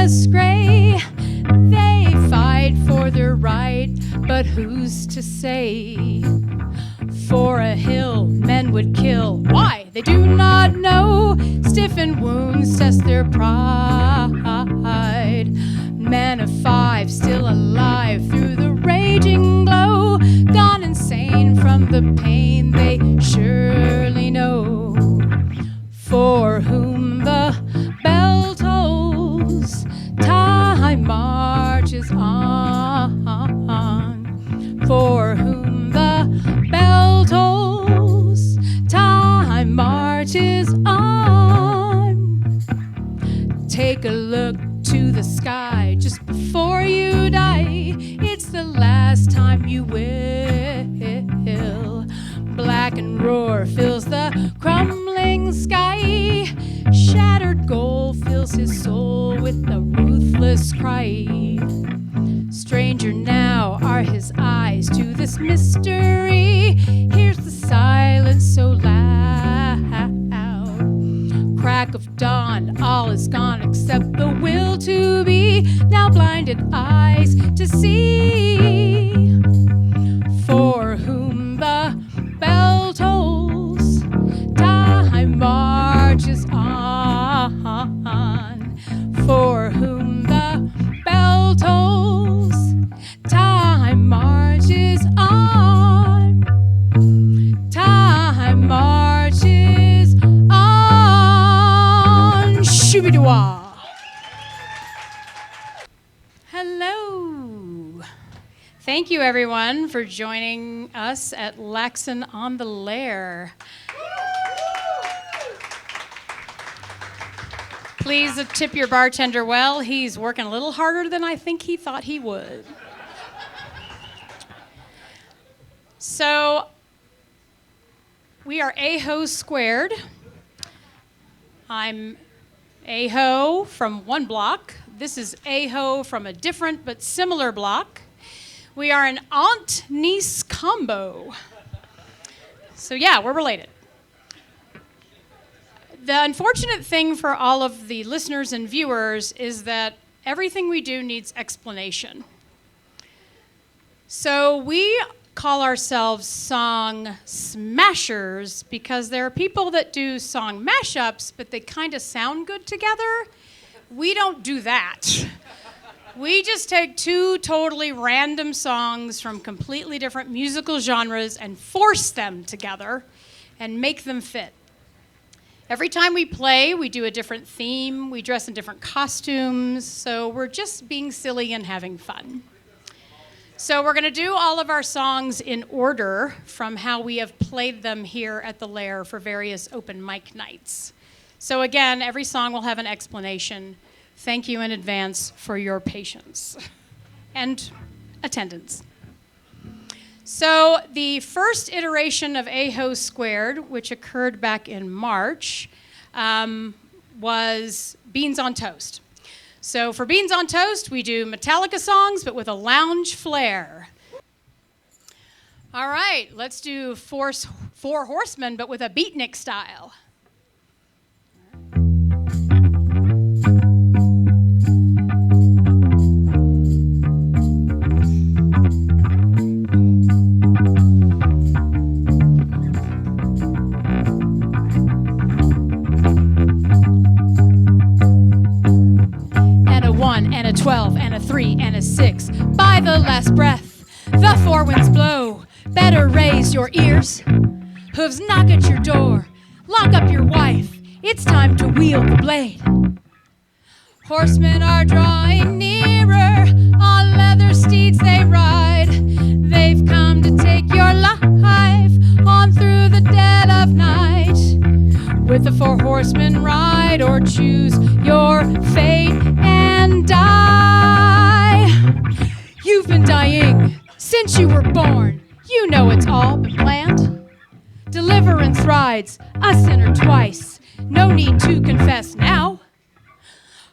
us gray. They fight for their right, but who's to say? For a hill men would kill. Why? They do not know. Stiffened wounds test their pride. Men of 5 still alive through the raging glow, gone insane from the pain they surely know. For whom the bell tolls, time marches on. For whom the bell tolls, time marches on. Take a look to the sky just before you die. It's the last time you will. Black and roar fills the crumbling sky. Shattered gold fills his soul with a ruthless cry. Stranger now are his eyes to this mystery. Here's the silence so loud. Crack of dawn, all is gone except the will to be. Now blinded eyes to see. For whom the bell tolls, time marches on. For whom the bell tolls, time marches on. Time marches on. Shoo-be-doo-wah. Hello. Thank you, everyone, for joining us at Laxin on the Lair. Please tip your bartender well. He's working a little harder than I think he thought he would. So, we are AHo². I'm AHo from one block. This is AHo from a different but similar block. We are an aunt-niece combo. So yeah, we're related. The unfortunate thing for all of the listeners and viewers is that everything we do needs explanation. So we call ourselves song smashers because there are people that do song mashups, but they kind of sound good together. We don't do that. We just take 2 totally random songs from completely different musical genres and force them together and make them fit. Every time we play, we do a different theme. We dress in different costumes. So we're just being silly and having fun. So we're going to do all of our songs in order from how we have played them here at the Lair for various open mic nights. So again, every song will have an explanation. Thank you in advance for your patience and attendance. So the first iteration of AHo², which occurred back in March, was Beans on Toast. So for Beans on Toast, we do Metallica songs, but with a lounge flair. All right, let's do Four Horsemen, but with a beatnik style. And a 1 and a 12 and a 3 and a 6. By the last breath, the 4 winds blow. Better raise your ears. Hooves knock at your door. Lock up your wife. It's time to wield the blade. Horsemen are drawing nearer. On leather steeds they ride. They've come to take your life on through the dead of night. With the 4 horsemen ride or choose your fate and die. You've been dying since you were born. You know it's all been planned. Deliverance rides a sinner twice. No need to confess now.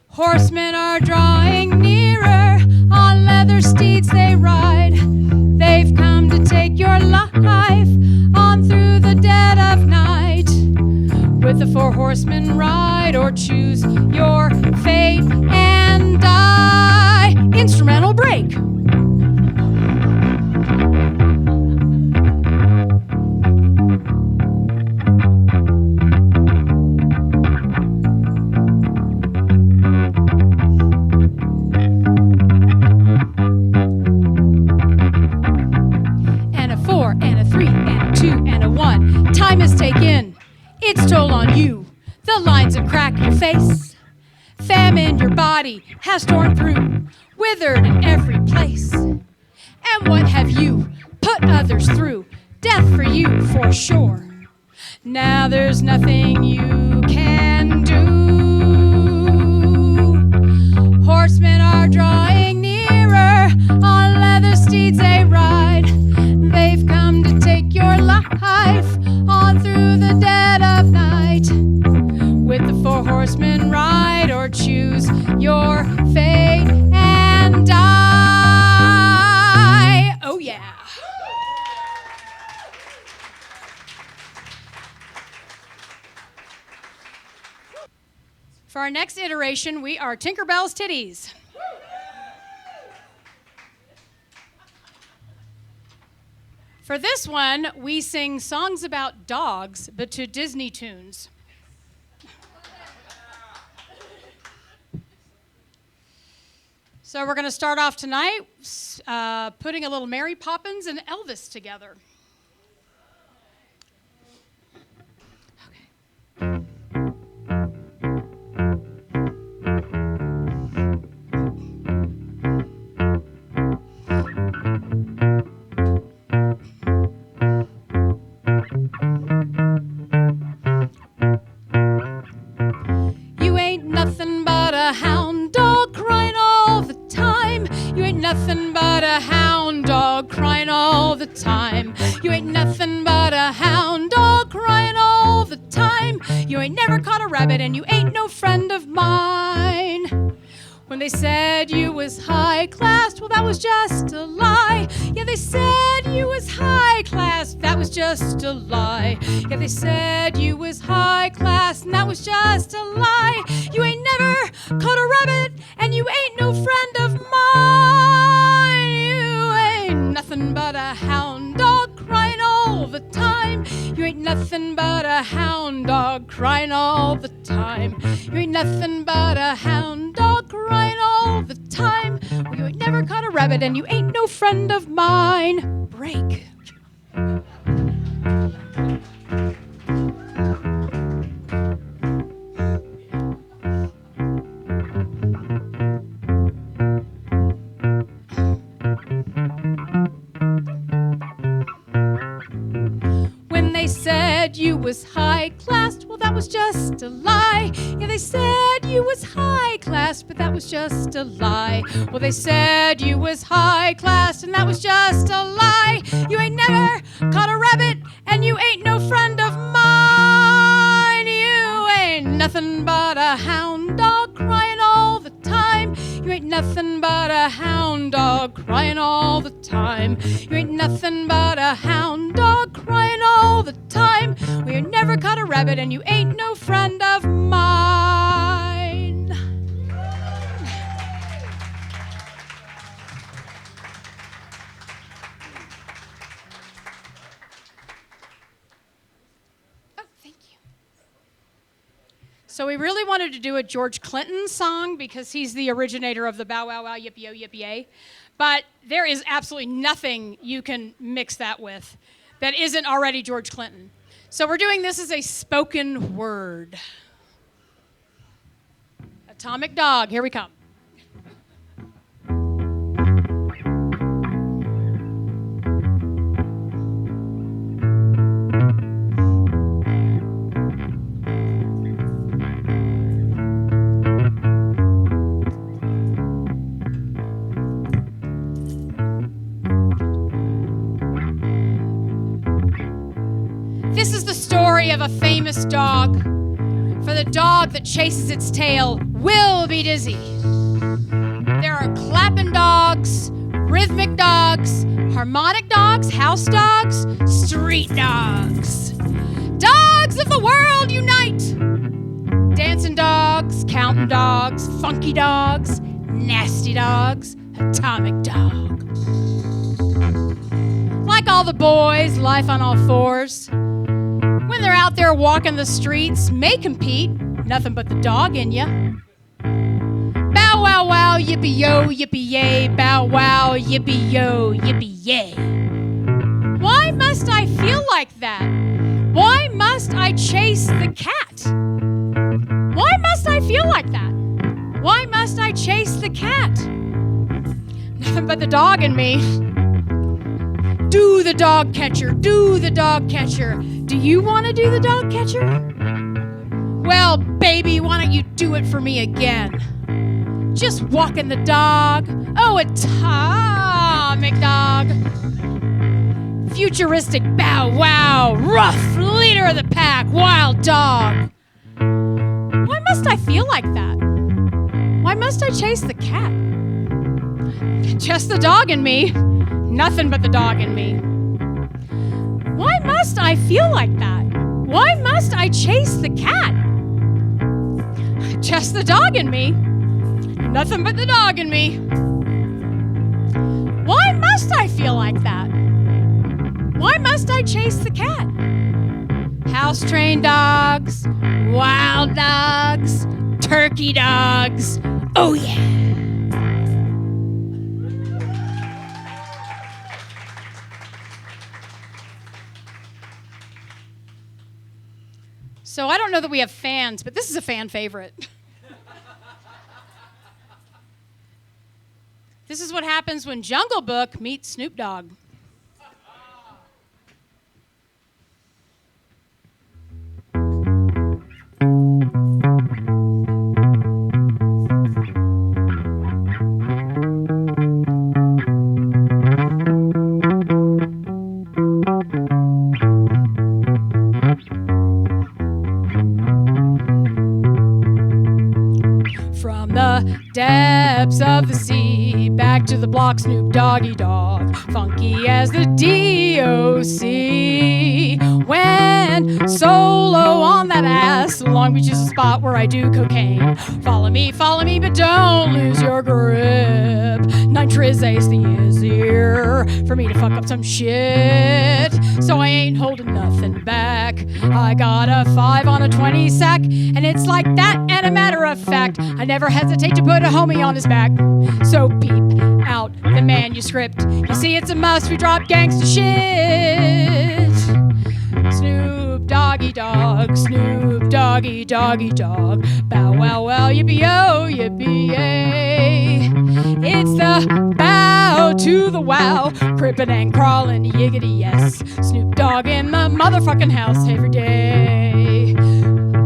Horsemen are drawing nearer. On leather steeds they ride. They've come to take your life on through the dead of night. With the 4 horsemen ride or choose your fate and die. on you the lines that crack your face. Famine your body has torn through, withered in every place. And what have you put others through? Death for you, for sure. Now there's nothing you can do. Horsemen are drawing nearer, on leather steeds they ride. They've come to take your life on through the dead of night. With the four horsemen ride or choose your fate and die. Oh yeah. For our next iteration, we are Tinkerbell's Titties. For this one, we sing songs about dogs, but to Disney tunes. So we're going to start off tonight putting a little Mary Poppins and Elvis together. You ain't nothing but a hound dog crying all the time. You ain't nothing but a hound dog crying all the time. You ain't nothing but a hound dog crying all the time. You ain't never caught a rabbit and you ain't no friend of mine. When they said you was high class, well, that was just a lie. Yeah, they said you was high class, that was just a lie. Yeah, they said you was high class, and that was just a lie. You ain't never caught a rabbit, and you ain't no friend of mine. You ain't nothing but a hound dog crying all the time. You ain't nothing but a hound dog crying all the time. You ain't nothing but a hound dog crying all the time. Well, you ain't never caught a rabbit and you ain't no friend of mine. Break. When they said you was high class, well, that was just a lie. Yeah, they said you was high class, but that was just a lie. Well, they said you was high class, and that was just a lie. You ain't never caught a rabbit, and you ain't no friend of mine. You ain't nothing but a hound dog crying all the time. You ain't nothing but a hound dog crying all the time. You ain't nothing but a hound dog crying all the time. Well, you never caught a rabbit and you ain't no friend of mine. Oh, thank you. So we really wanted to do a George Clinton song because he's the originator of the bow wow wow yippee-yo yippee-yay. But there is absolutely nothing you can mix that with that isn't already George Clinton. So we're doing this as a spoken word. Atomic Dog, here we come. This is the story of a famous dog. For the dog that chases its tail will be dizzy. There are clapping dogs, rhythmic dogs, harmonic dogs, house dogs, street dogs. Dogs of the world unite! Dancing dogs, counting dogs, funky dogs, nasty dogs, atomic dog. Like all the boys, life on all fours. When they're out there walking the streets, may compete, nothing but the dog in ya. Bow wow wow, yippee yo, yippee yay, bow wow, yippee yo, yippee yay. Why must I feel like that? Why must I chase the cat? Why must I feel like that? Why must I chase the cat? Nothing but the dog in me. Do the dog catcher, do the dog catcher. Do you want to do the dog catcher? Well, baby, why don't you do it for me again? Just walking the dog. Oh, atomic dog. Futuristic bow wow. Rough leader of the pack. Wild dog. Why must I feel like that? Why must I chase the cat? Just the dog in me. Nothing but the dog in me. Why must I feel like that? Why must I chase the cat? Just the dog in me. Nothing but the dog in me. Why must I feel like that? Why must I chase the cat? House-trained dogs, wild dogs, turkey dogs. Oh yeah. So I don't know that we have fans, but this is a fan favorite. This is what happens when Jungle Book meets Snoop Dogg. From the depths of the sea, back to the block, Snoop Doggy Dogg, funky as the DOC. When solo on that ass, Long Beach is a spot where I do cocaine. Follow me, but don't lose your grip. Nitrizate's the easier for me to fuck up some shit, so I ain't holding nothing back. I got a 5 on a 20 sack, and it's like that, and a matter of fact, I never hesitate to put a homie on his back. So peep out the manuscript. You see, it's a must, we drop gangsta shit. Snoop Doggy Dogg, Snoop Doggy Doggy Dogg. Bow wow wow, yippee-oh, yippee-yay. It's the bow to the wow, crippin' and crawlin', yiggity yes. Snoop Dogg in the motherfucking house every day.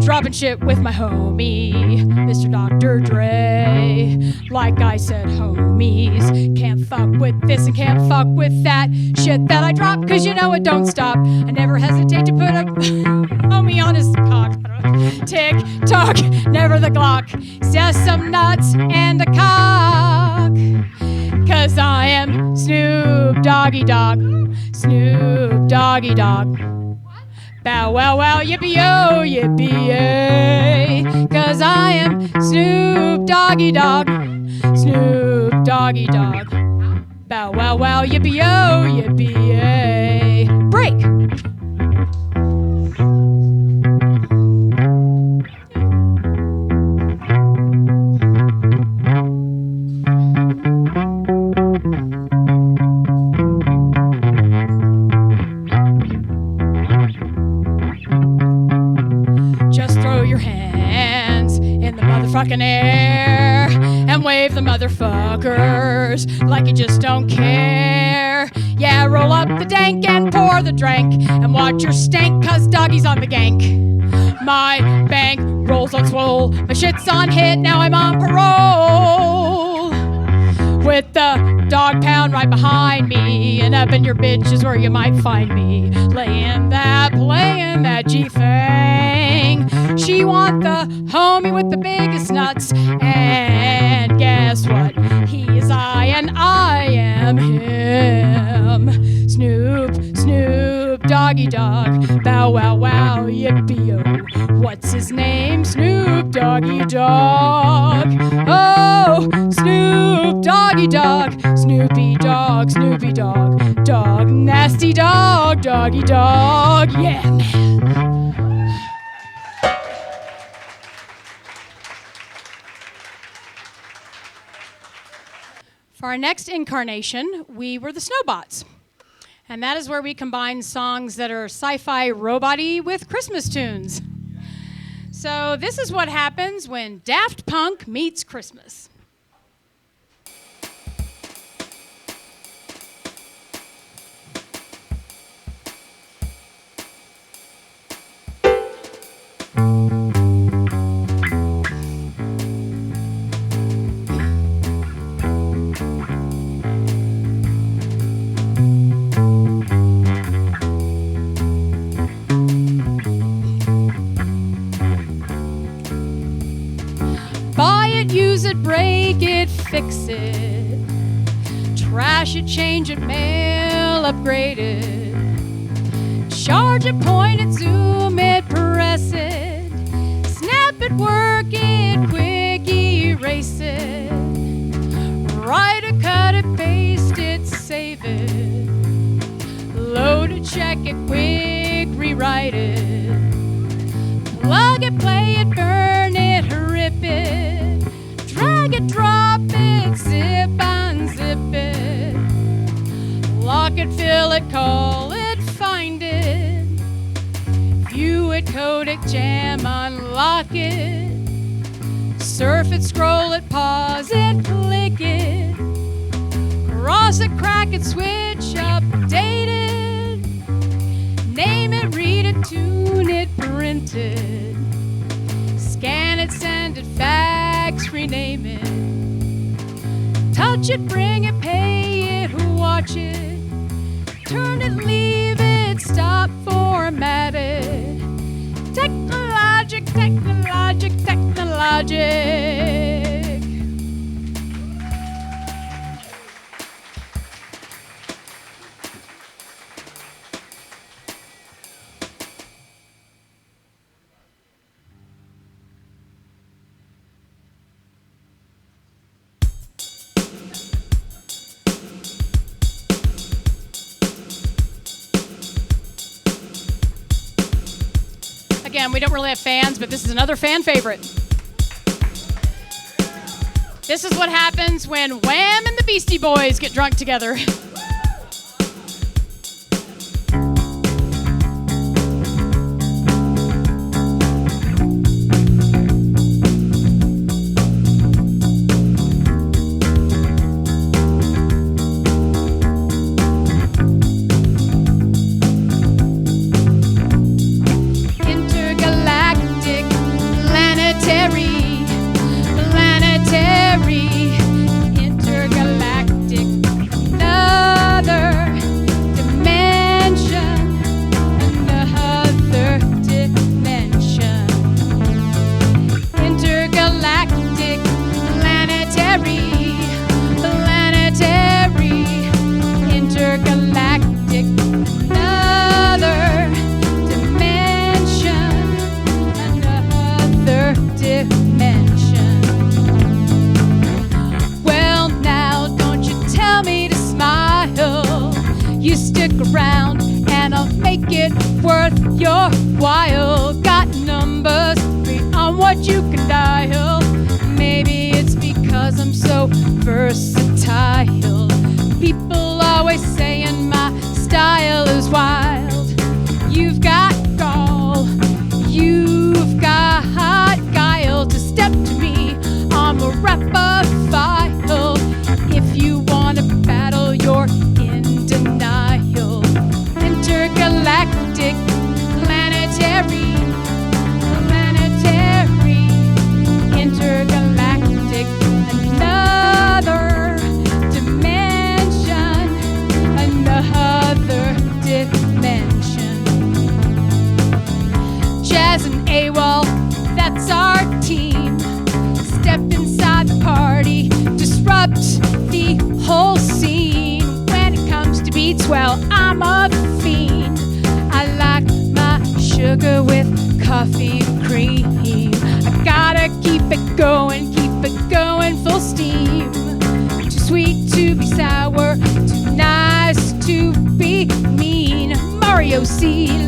Dropping shit with my homie, Mr. Dr. Dre. Like I said, homies, can't fuck with this and can't fuck with that shit that I drop, cause you know it don't stop. I never hesitate to put a homie on his cock. Tick tock, never the Glock. Just some nuts and a cock. Cause I am Snoop Doggy Dogg, Snoop Doggy Dogg. Bow wow wow, yippee-oh, yippee-yay. Cause I am Snoop Doggy Dogg, Snoop Doggy Dogg. Bow wow wow, yippee-oh, yippee-yay. Break. Fucking air and wave the motherfuckers like you just don't care. Yeah, roll up the dank and pour the drank and watch your stank, cause doggy's on the gank. My bank rolls on swole, my shit's on hit, now I'm on parole. With the dog pound right behind me, and up in your bitch is where you might find me. Playing that G-thing. She want the homie with the biggest nuts, and guess what? He is I and I am him. Snoop, Snoop, Doggy Dogg, bow wow wow, yippee-oh. What's his name? Snoop Doggy Dogg. Oh, Snoop Doggy Dogg, Snoopy Dog, Snoopy Dog, Dog, nasty dog, Doggy Dog, yeah man. For our next incarnation, we were the Snowbots. And that is where we combine songs that are sci-fi robot-y with Christmas tunes. So this is what happens when Daft Punk meets Christmas. Use it, break it, fix it. Trash it, change it, mail, upgrade it. Charge it, point it, zoom it, press it. Snap it, work it, quick erase it. Write it, cut it, paste it, save it. Load it, check it, quick rewrite it. Plug it, play it, burn it, rip it. Drag it, drop it, zip, unzip it. Lock it, fill it, call it, find it. View it, code it, jam, unlock it. Surf it, scroll it, pause it, click it. Cross it, crack it, switch, update it. Name it, read it, tune it, print it. Scan it, send it, fax, rename it. Touch it, bring it, pay it, watch it. Turn it, leave it, stop, format it. Technologic, technologic, technologic. Again, we don't really have fans, but this is another fan favorite. This is what happens when Wham and the Beastie Boys get drunk together.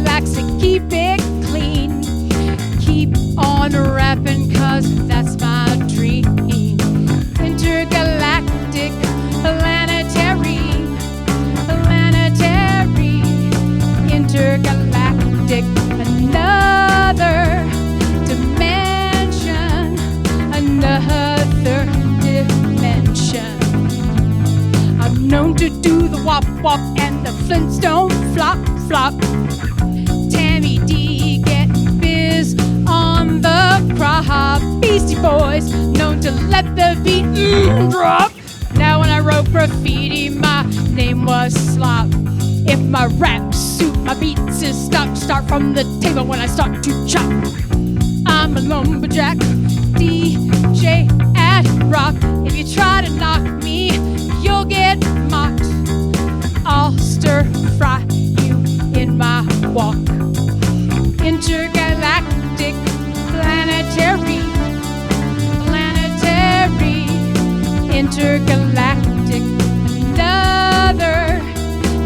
Laxin, keep it clean. Keep on rapping, 'cause that's my dream. Intergalactic, planetary, planetary. wop wop and the Flintstone flop flop. Tammy D get biz on the crop. Beastie Boys known to let the beat drop. Now when I wrote graffiti, my name was Slop. If my rap suit my beats is stuck, start from the table when I start to chop. I'm a lumberjack, DJ at rock. If you try to knock me, you'll get mocked. I'll stir fry you in my walk. Intergalactic, planetary, intergalactic, another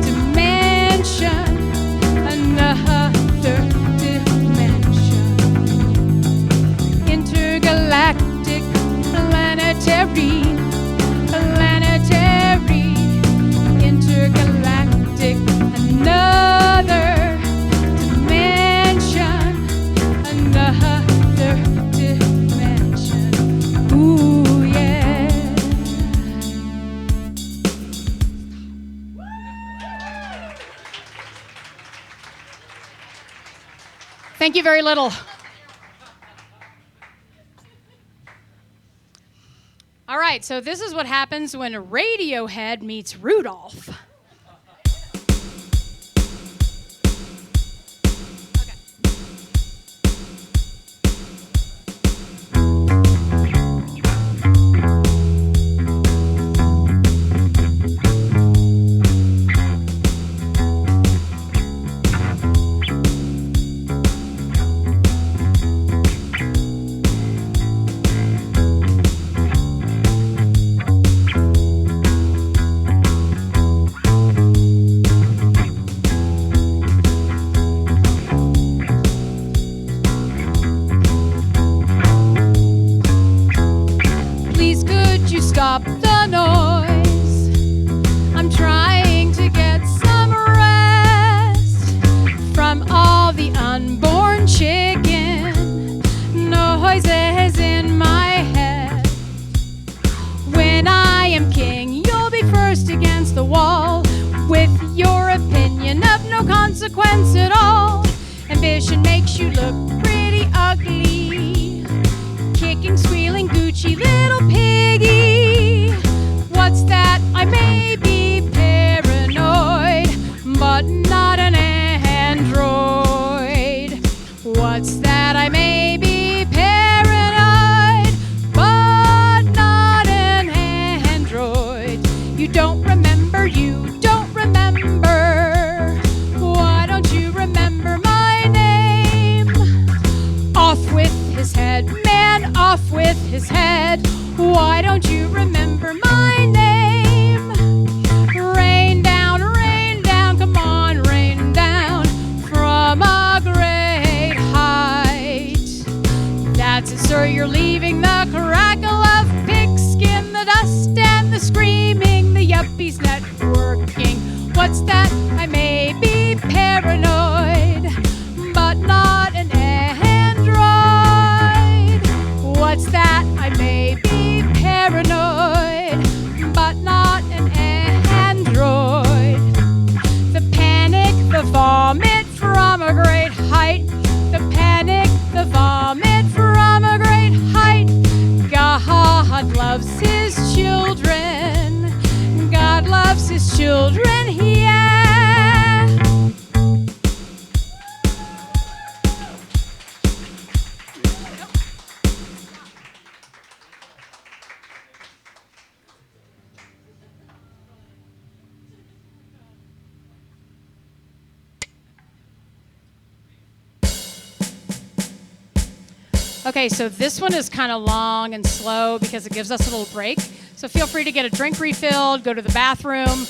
dimension, another dimension. Intergalactic, planetary, intergalactic, another dimension, another dimension. Ooh, yeah. Thank you very little. All right, so this is what happens when Radiohead meets Rudolph. Stop the noise. I'm trying to get some rest from all the unborn chicken noises in my head. When I am king, you'll be first against the wall with your opinion of no consequence at all. Ambition makes you look pretty ugly, kicking, squealing, Gucci little piggy. What's that? I may be paranoid, but not an android. What's that? I may be paranoid, but not an android. You don't remember, you don't remember. Why don't you remember my name? Off with his head, man, off with his head. Why don't you remember my name? Rain down, come on, rain down from a great height. That's it, sir, you're leaving the crackle of pigskin, the dust and the screaming, the yuppies networking. What's that? I may be paranoid, but not an android. What's that? I may be paranoid, but not an android. The panic, the vomit from a great height. The panic, the vomit from a great height. God loves his children. God loves his children, yeah. Okay, so this one is kind of long and slow because it gives us a little break. So feel free to get a drink refilled, go to the bathroom.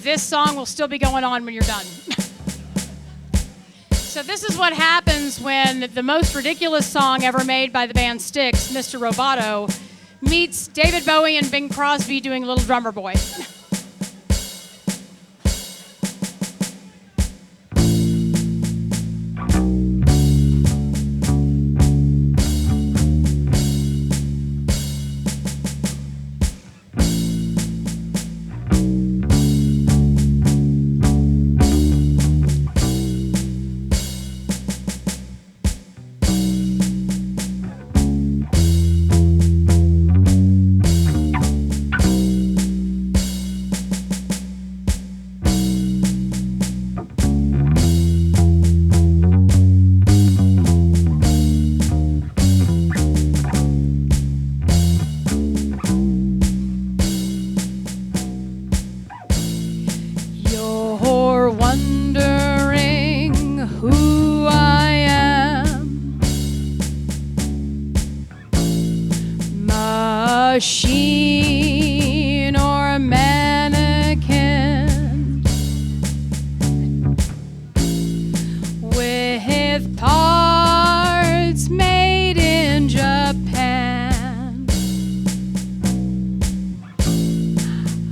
This song will still be going on when you're done. So this is what happens when the most ridiculous song ever made by the band Styx, Mr. Roboto, meets David Bowie and Bing Crosby doing Little Drummer Boy. machine or mannequin with parts made in Japan.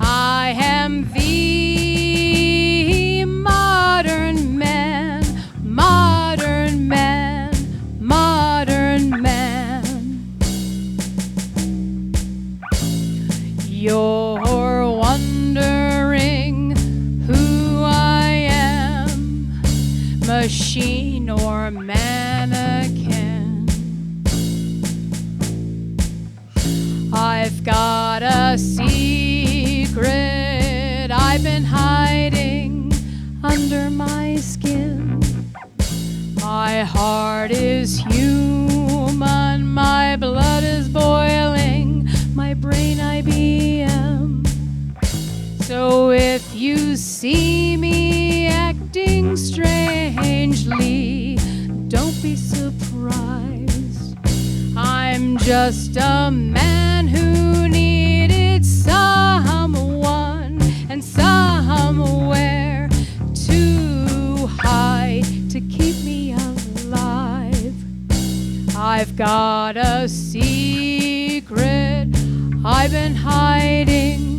I am the modern man, modern man, modern man. You're wondering who I am, machine or mannequin. I've got a secret I've been hiding under my skin. My heart is human, my blood is boiling, my brain IBM. So if you see me acting strangely, don't be surprised. I'm just a man who needed someone and somewhere to hide to keep me alive. I've got a secret I've been hiding.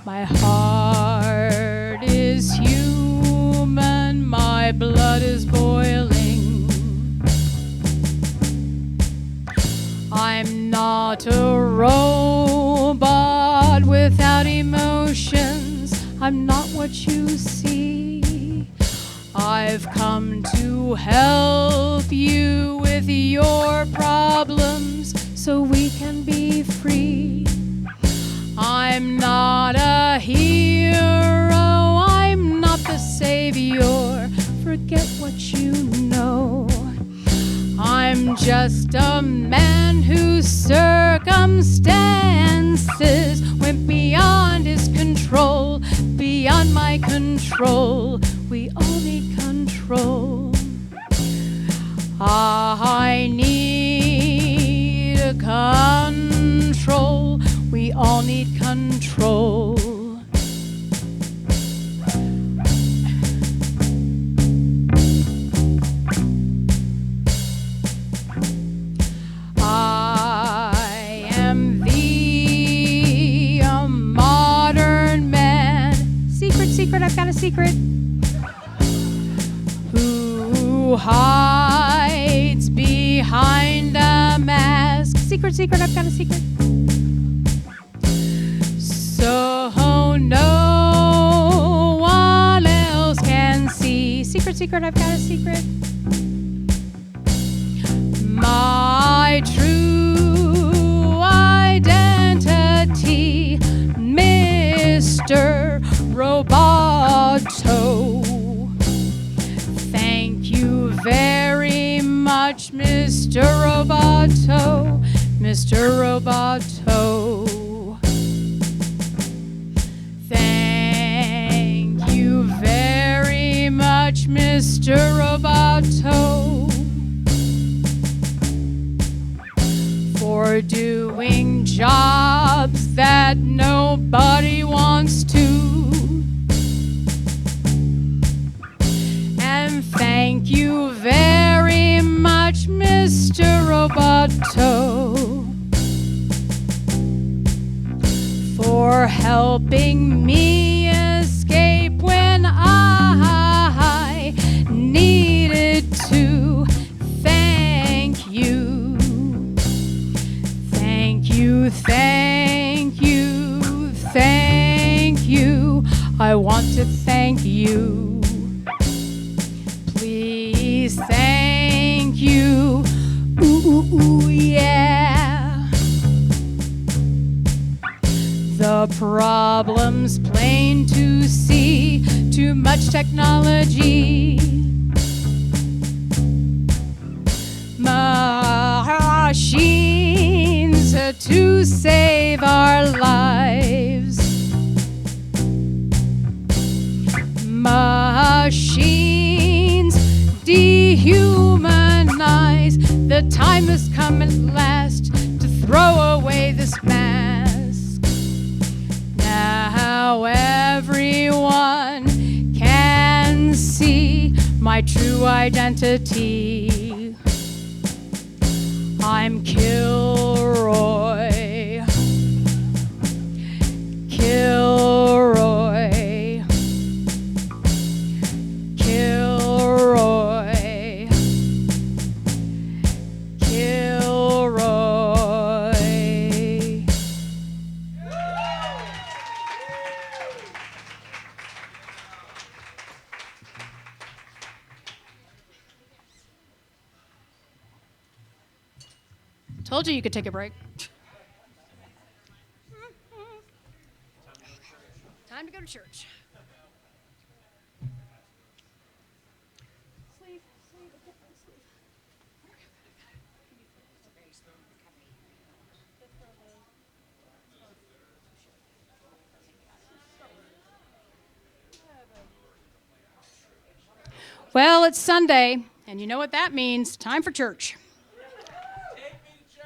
My heart is human, my blood is boiling. I'm not a robot without emotions. I'm not what you see. I've come to help you with your problems so we can be free. I'm not a hero, I'm not the savior. Forget what you know. I'm just a man whose circumstances went beyond his control, beyond my control. We all need control. I need control. We all need control. I am the modern man. Secret, secret, I've got a secret. Who hides behind a mask. Secret, secret, I've got a secret. So no one else can see. Secret, secret, I've got a secret. My true identity, Mr. Roboto. Thank you very much, Mr. Roboto, Mr. Roboto. Thank you very much, Mr. Roboto, for doing jobs that nobody wants to. And thank you very much, Mr. Roboto, for helping me escape when I needed to. Thank you. Thank you, thank you, thank you. I want to thank you. Please, thank you. Ooh, ooh, ooh, yeah. The problem's plain to see. Too much technology. Machines to save our lives. Machines dehumanize. The time has come at last to throw throw away this mask. Now everyone can see my true identity. I'm Kilroy. Kilroy. Kilroy. Kilroy. Told you could take a break. Time to go to church. Sleeve, sleeve, sleeve. Well, it's Sunday, and you know what that means. Time for church. Take me to church.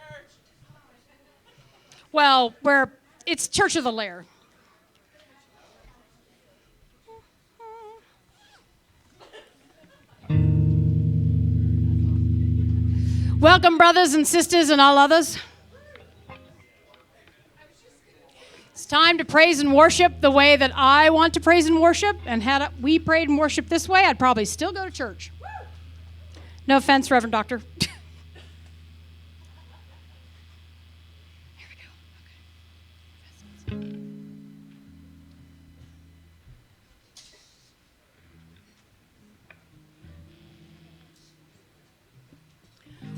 Well, it's Church of the Lair. Welcome, brothers and sisters and all others. It's time to praise and worship the way that I want to praise and worship. And had we prayed and worshiped this way, I'd probably still go to church. No offense, Reverend Doctor.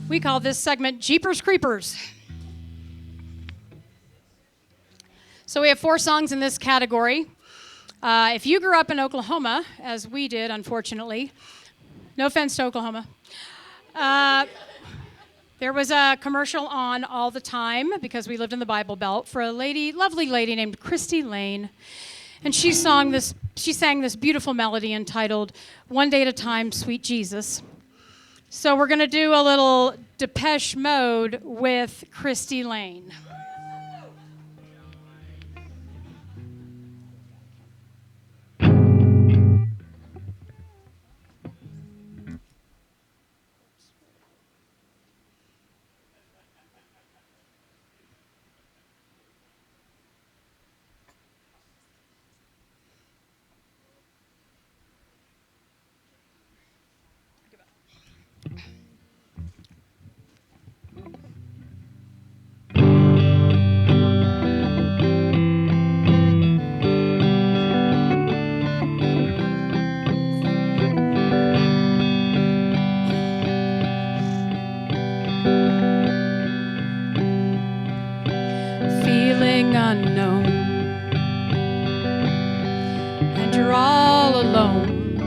We call this segment Jeepers Creepers. So we have 4 songs in this category. If you grew up in Oklahoma, as we did, unfortunately, no offense to Oklahoma, there was a commercial on all the time because we lived in the Bible Belt for a lovely lady named Christy Lane. And she sang this beautiful melody entitled One Day at a Time, Sweet Jesus. So we're going to do a little Depeche Mode with Christy Lane. Feeling unknown, and you're all alone.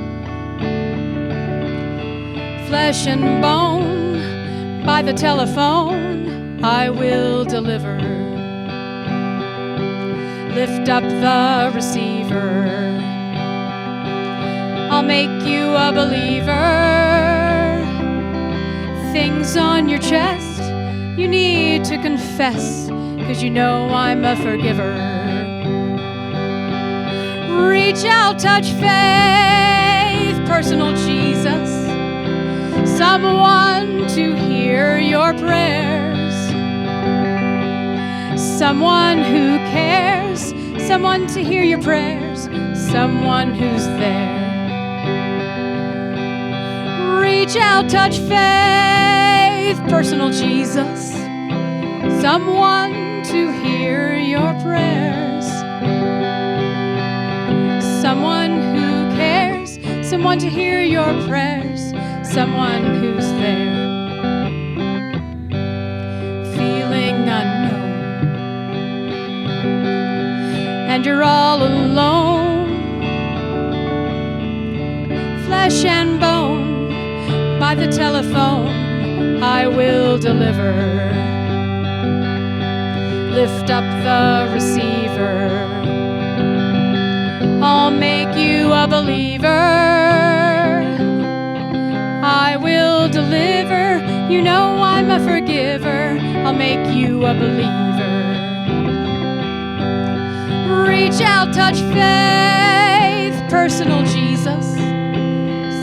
Flesh and bone, by the telephone, I will deliver. Lift up the receiver, I'll make you a believer. Things on your chest you need to confess, 'cause you know I'm a forgiver. Reach out, touch faith, personal Jesus. Someone to hear your prayers. Someone who cares. Someone to hear your prayers. Someone who's there. Reach out, touch faith, personal Jesus. Someone to hear your prayers. Someone who cares. Someone to hear your prayers. Someone who's there. Feeling unknown, and you're all alone. Flesh and bone, by the telephone, I will deliver. Lift up the receiver, I'll make you a believer. I will deliver, You know I'm a forgiver. I'll make you a believer. Reach out, touch faith, personal Jesus.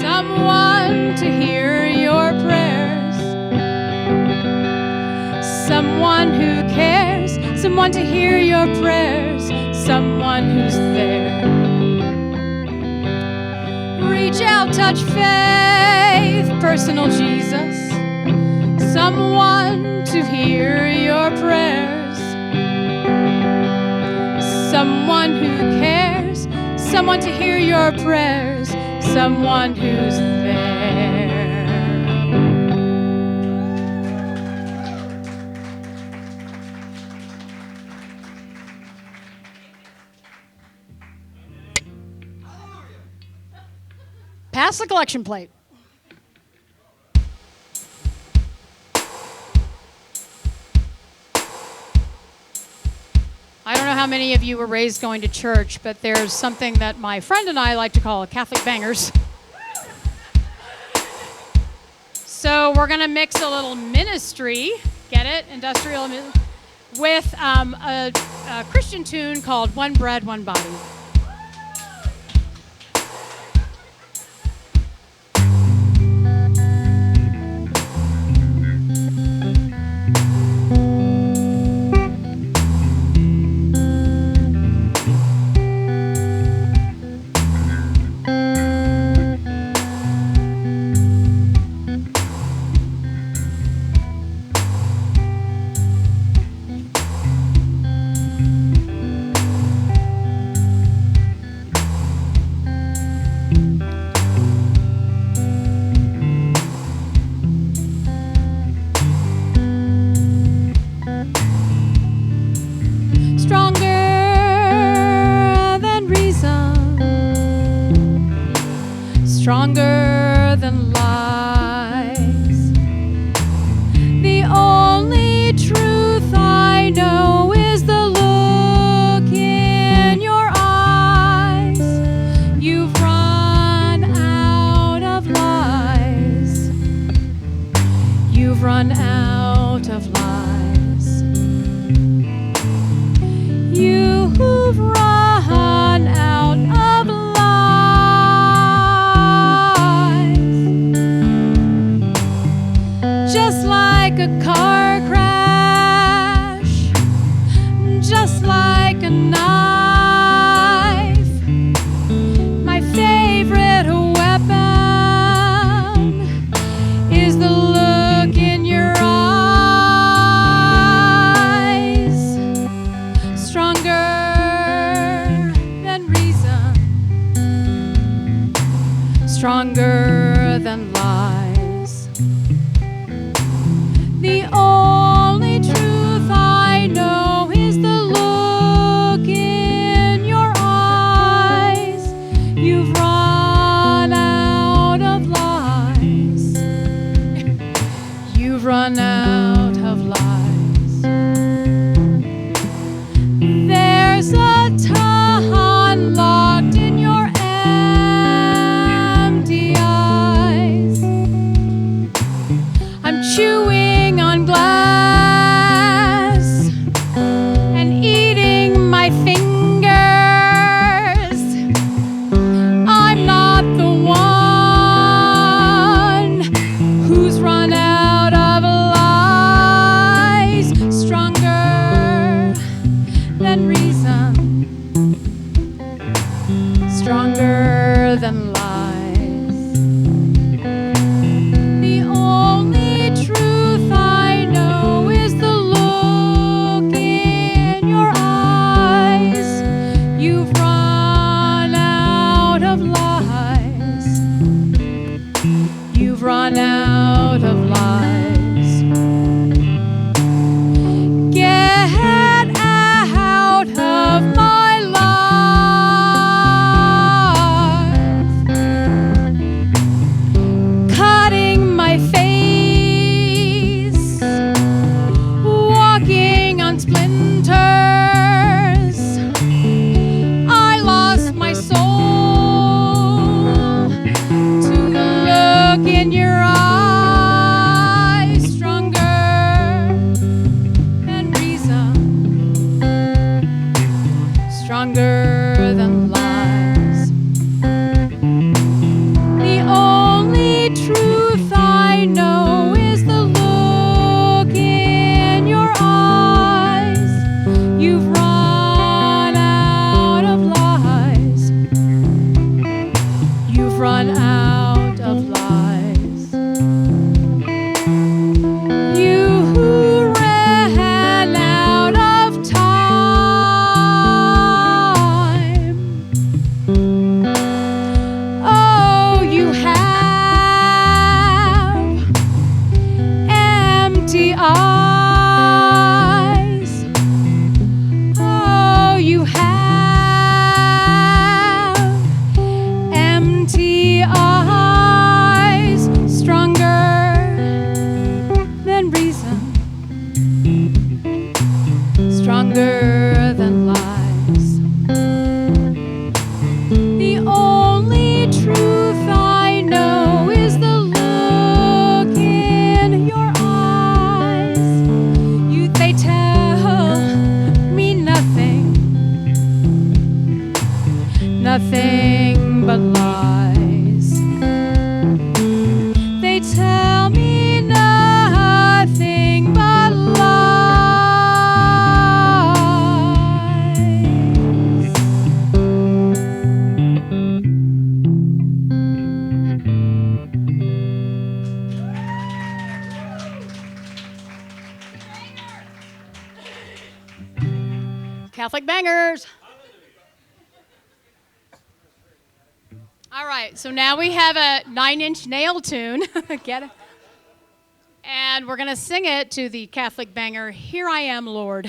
Someone to hear your prayers. Someone who cares. Someone to hear your prayers. Someone who's there. Reach out, touch faith, personal Jesus. Someone to hear your prayers. Someone who cares. Someone to hear your prayers. Someone who's there. Pass the collection plate. I don't know how many of you were raised going to church, but there's something that my friend and I like to call Catholic bangers. So we're going to mix a little ministry, get it? Industrial, with a Christian tune called One Bread, One Body. Stronger than lies. The only truth I know is the look in your eyes. You've run out of lies. You've run out of lies. You've run out of lies. Just like a car crash, just like a knife. My favorite weapon is the look in your eyes. Stronger than reason, stronger than lies. The only truth I know is the look in your eyes. You've run out of lies. You've run out of lies. There's a ton locked in your empty eyes. stronger than lies. The only truth I know is the look in your eyes. You've run out of lies. You've run out of lies. You ran out of time. Oh, you have empty eyes. Oh, you have empty eyes, stronger than reason, stronger than lies. The only truth I know is the look in your eyes. They tell me nothing, nothing but lies. They tell me nothing but lies. Catholic bangers. All right, so now we have a 9-inch nail tune. Get it? And we're going to sing it to the Catholic banger, Here I Am, Lord.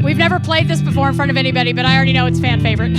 We've never played this before in front of anybody, but I already know it's fan favorite.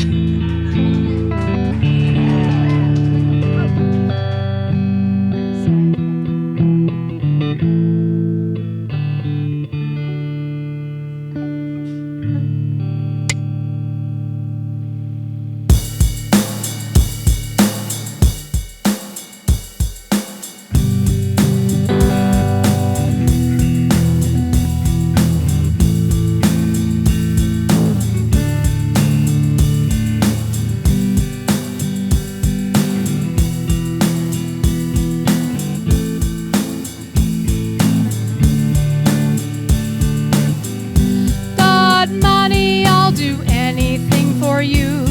God, money, I'll do anything for you.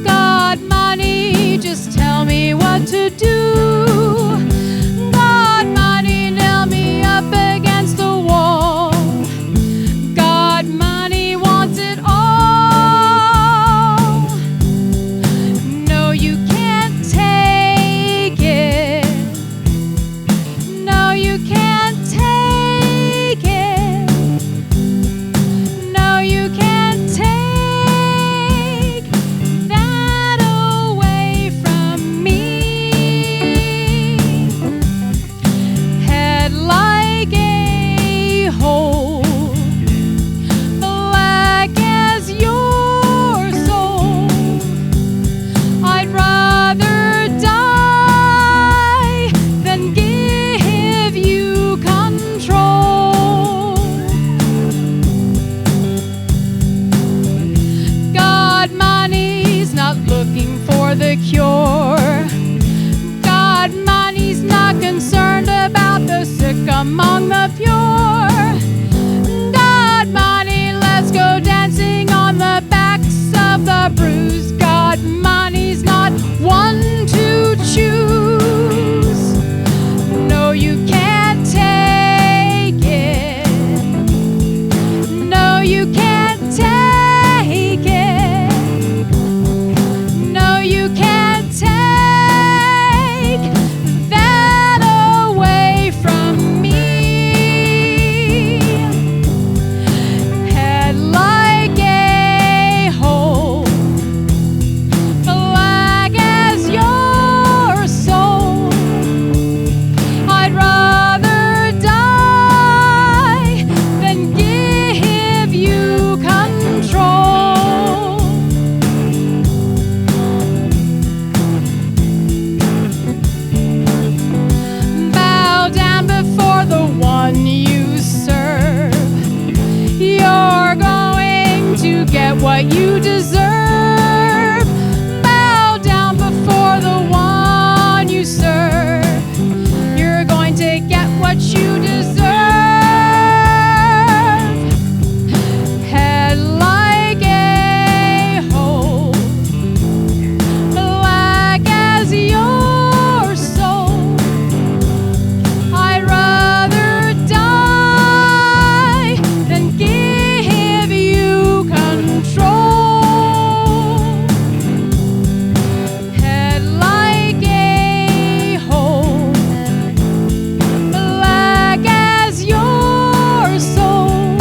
God, money, just tell me what to do. God, money, nail me up against the wall. God, money wants it all. No, you can't take it. No, you can't take it. No, you can't take that away from me. Head like a hole, black as your soul. I'd rather die than give you control. God, money's not looking for the cure. God, money's not concerned about the sick among the pure. God, money, let's go dancing on the backs of the bruised. God, money's not one to choose. No, you can't take it. No, you can't take it. No, you can't take that away from me. Head like a hole, black as your what you deserve. Head like AHo², black as your soul. I'd rather die than give you control. Head like AHo², black as your soul.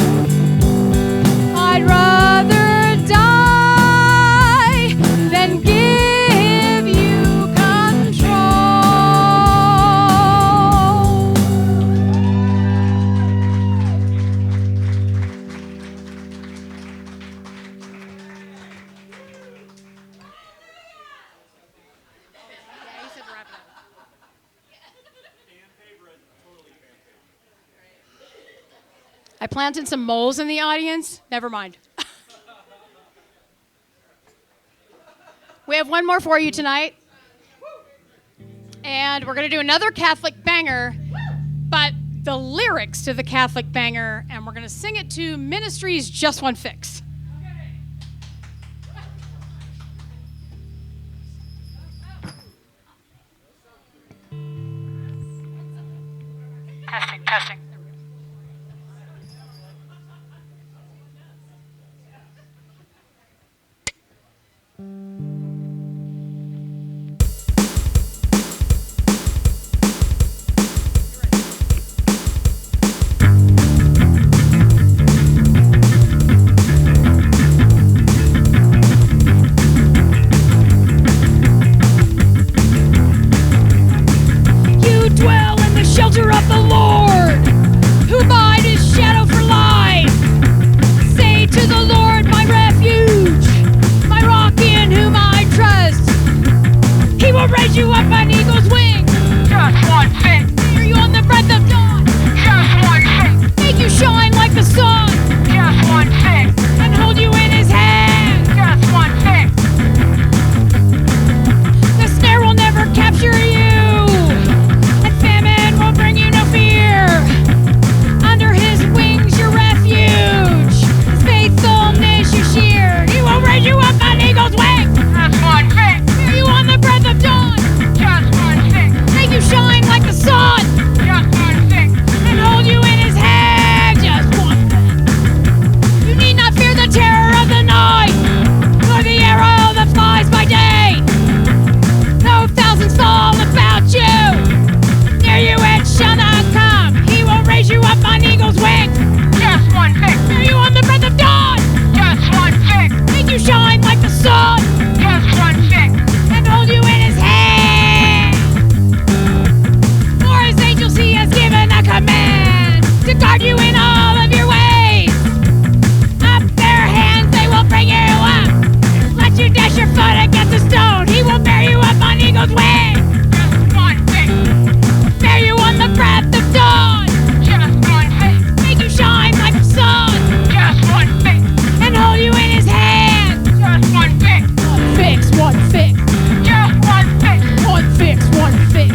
I'd rather die than give you control. I planted some moles in the audience. Never mind. We have one more for you tonight. And we're going to do another Catholic banger, but the lyrics to the Catholic banger, and we're going to sing it to Ministry's Just One Fix. Testing. You dwell in the shelter of the Lord, who abide his shadow for life. Say to the Lord, my refuge, my rock in whom I trust. He will raise you up on eagle's wings. Just one thing. Hear you on the breath of dawn. Just one thing. Make you shine like the sun. Just one thing. And hold you in his hand. Just one thing. The snare will never capture you, and famine will bring you no fear. Under his wings your refuge, his faithfulness you share. He will raise you up on eagle's wings. Just one thing. Hear you on the breath of dawn. Just one thing. Make you shine like the sun. Just one thing. And hold you in his hand. Just one thing. You need not fear the terror of the night, nor the arrow that flies by day. Though thousands fall about you, near you it shall not come. He will raise you up on eagle's wings. Just one thing. Hear you on the breath of dawn. Just one thing. Make you shine like the sun. Just one thing. And hold you in his hand. For his angels he has given a command to guard you in all of your ways. Up their hands they will bring you up. Let you dash your foot against a stone. He will bear you up on eagle's wings. Just one thing. Bear you on the breath of dawn. Just one thing. Make you shine like the sun. Just one thing. And hold you in his hand. Just one thing. One fix, one fix. Just one fix. One fix, one fix.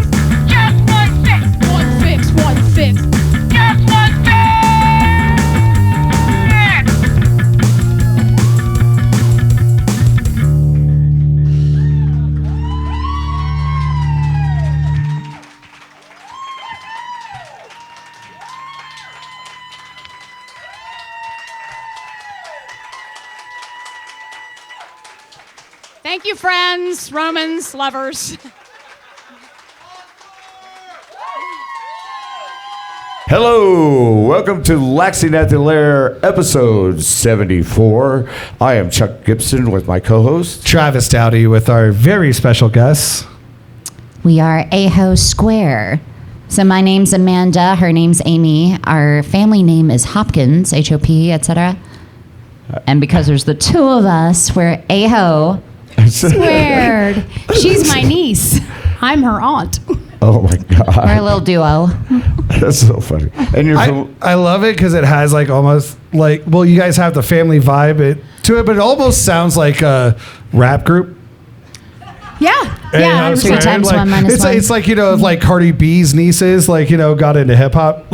Just one fix. One fix, one fix. Just one fix. Thank you, friends, Romans, lovers. Hello, welcome to Laxin at the Lair, episode 74. I am Chuck Gibson with my co-host. Travis Dowdy with our very special guests. We are AHo². So my name's Amanda, her name's Amy. Our family name is Hopkins, H-O-P, etc. And because there's the two of us, we're AHo². She's my niece. I'm her aunt. Oh my God. We're a little duo. That's so funny. And you're I love it because it has like almost like, well, you guys have the family vibe to it, but it almost sounds like a rap group. Yeah. Yeah, I'm 3 sorry, times like, 1 minus it's, 1. It's like, like Cardi B's nieces, like, got into hip hop.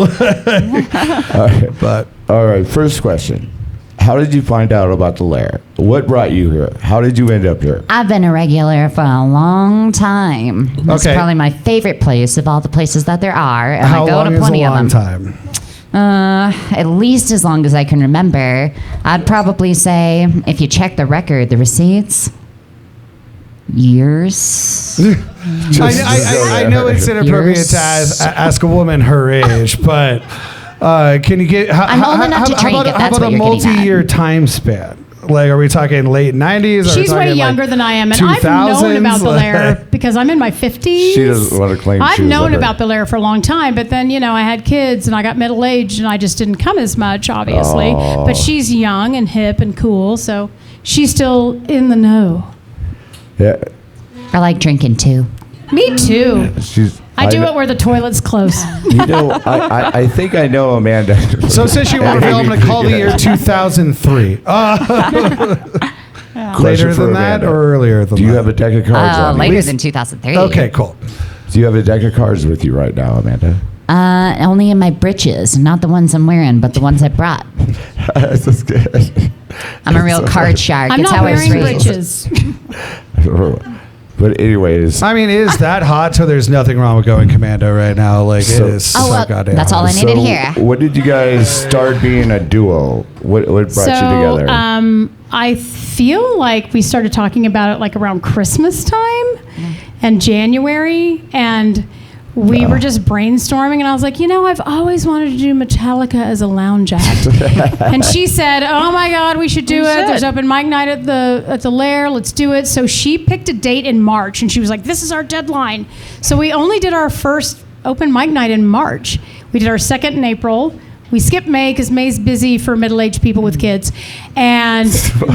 But All right, first question. How did you find out about the Lair? What brought you here? How did you end up here? I've been a regular for a long time. It's Okay. probably my favorite place of all the places that there are. And how I go long to is a plenty of long them. time? At least as long as I can remember. I'd probably say, if you check the record, the receipts, years. I know it's inappropriate to ask a woman her age, but can you get? I'm old enough to drink, if that's how what about a you're getting at. multi-year time span? Like, are we talking late 90s? Are we She's way talking, younger like, than I am, and I've known about the 2000s? Lair because I'm in my 50s. She doesn't want to claim I've she was known under. about the Lair for a long time, but then, I had kids and I got middle-aged and I just didn't come as much, obviously. Oh. But she's young and hip and cool, so she's still in the know. Yeah, I like drinking too. Me too. she's. I do it where the toilet's close. I think I know Amanda. So since you won't reveal, I'm going to call the year 2003. Later for than that Amanda. or earlier than that? Do you have a deck of cards on you? Later than 2003. Okay, cool. Do you have a deck of cards with you right now, Amanda? Only in my britches, not the ones I'm wearing, but the ones I brought. That's good. I'm a real card shark. I'm it's not how I was wearing raised. britches. But anyways, I mean, it is that hot, so there's nothing wrong with going commando right now. Like, So- it is Oh, so well, goddamn that's all hot. I needed here. When did you guys start being a duo? What brought you together? I feel like we started talking about it like around Christmas time and January, and we were just brainstorming, and I was like, I've always wanted to do Metallica as a lounge act. And she said, oh my God, we should do it. There's open mic night at the Lair. Let's do it. So she picked a date in March, and she was like, this is our deadline. So we only did our first open mic night in March. We did our second in April. We skipped May because May's busy for middle-aged people with kids. And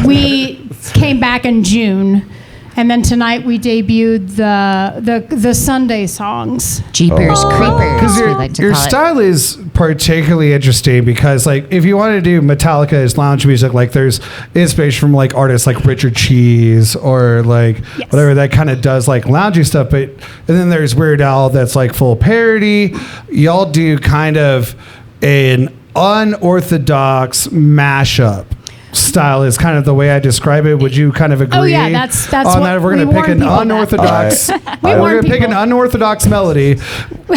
we came back in June. And then tonight we debuted the Sunday songs. Jeepers Creepers, Because we like to your call it. style is particularly interesting because, like, if you want to do Metallica as lounge music, like, there's inspiration from, like, artists like Richard Cheese or, like, Yes. whatever that kind of does, like, loungy stuff. And then there's Weird Al that's, like, full parody. Y'all do kind of an unorthodox mashup style is kind of the way I describe it. Would you kind of agree? Oh, yeah, that's on what that? We're we going to pick warn an people unorthodox. We We're warn going to pick an people. unorthodox melody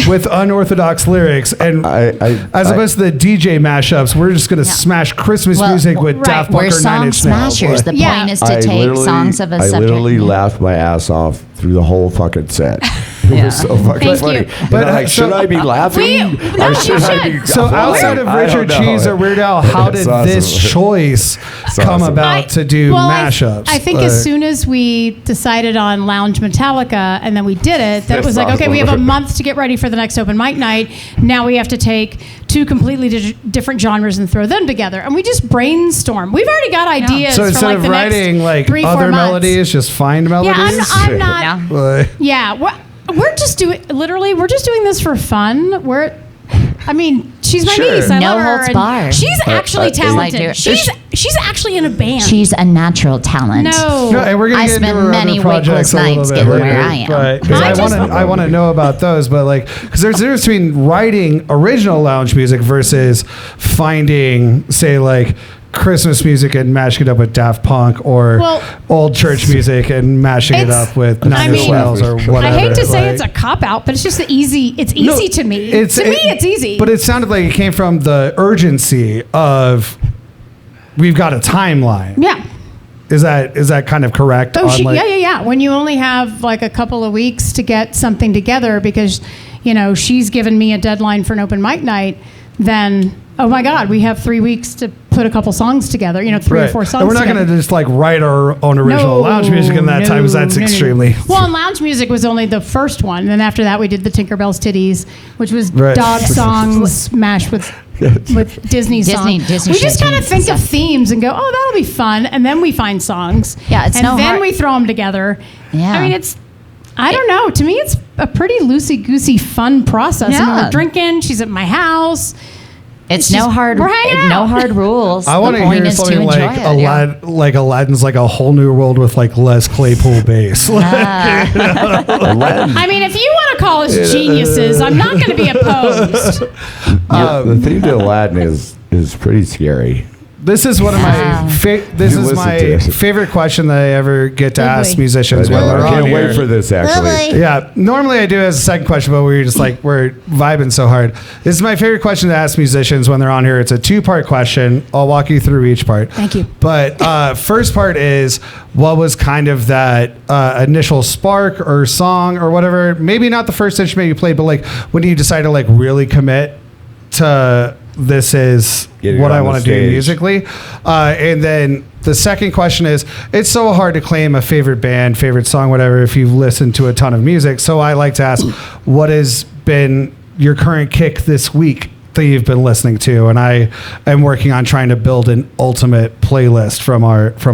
with unorthodox lyrics, and as opposed to the DJ mashups, we're just going to smash Christmas Well, music with right. Daft We're Punk or Nine song Inch Nails. smashers. The Yeah. point is to take songs of a I subject. literally laughed my ass off through the whole fucking set. It Yeah. was so fucking Thank funny. you. But But, like, should I be laughing? No, Or you should I should. be So outside of I don't Richard know. Cheese or Weird Al, how did It's awesome. this choice come awesome. about to do mashups? I think as soon as we decided on Lounge Metallica and then we did it, that That's was like, okay, we have a awesome. month to get ready for the next open mic night. Now we have to take two completely different genres and throw them together. And we just brainstorm. We've already got ideas so for instead like of the writing next like 3-4 other months. melodies, just find melodies. Yeah, I'm not. Yeah. Like, Yeah, we're just doing this for fun. She's my Sure. niece. I No love her. holds and barred. She's actually Like, talented. dude, She's actually in a band. She's a natural talent. no. No, and we're gonna I get into spend her many other projects wakeful a little nights bit getting later, where I am. but 'cause I want to know about those. But like, because there's a difference between writing original lounge music versus finding, say, like Christmas music and mashing it up with Daft Punk or Well, old church music and mashing it it's- up with I Nine Inch mean, Nails or whatever. I hate to say like- it's a cop out, but it's just easy. It's easy to me. It's easy. But it sounded like it came from the urgency of we've got a timeline. yeah. Is that kind of correct? Oh, on, like- yeah. When you only have like a couple of weeks to get something together because, she's given me a deadline for an open mic night, then, oh my God, we have 3 weeks to put a couple songs together, 3 or Right. 4 songs And we're not together. going to just like write our own original lounge music in that time because that's extremely. Well, and lounge music was only the first one. And then after that, we did the Tinkerbell's Titties, which was Right. dog songs mashed with Disney songs. Disney We just shit kind of tunes think and of stuff. themes and go, oh, that'll be fun. And then we find songs. Yeah, it's and no then hard- we throw them together. Yeah. I mean, I don't know. To me, it's a pretty loosey-goosey fun process. I mean, Yeah. we're drinking. She's at my house. It's no hard rules. I want The to point hear is to something enjoy like it. like Aladdin's like a whole new world with like Les Claypool bass. Aladdin. I mean, if you want to call us geniuses, I'm not going to be opposed. The theme to Aladdin is pretty scary. This is one of my this You is listen my to it. favorite question that I ever get to Oh, ask boy. musicians when I we're on can't here. wait for this, actually. Yeah, normally I do as a second question, but we're just like we're vibing so hard. This is my favorite question to ask musicians when they're on here. It's a 2-part question. I'll walk you through each part. Thank you. But first part is what was kind of that initial spark or song or whatever? Maybe not the first instrument you played, but like when you decided to like really commit to this is Getting what on I the want to do stage. musically. And then the second question is, it's so hard to claim a favorite band, favorite song, whatever, if you've listened to a ton of music. So I like to ask, what has been your current kick this week that you've been listening to? And I am working on trying to build an ultimate playlist from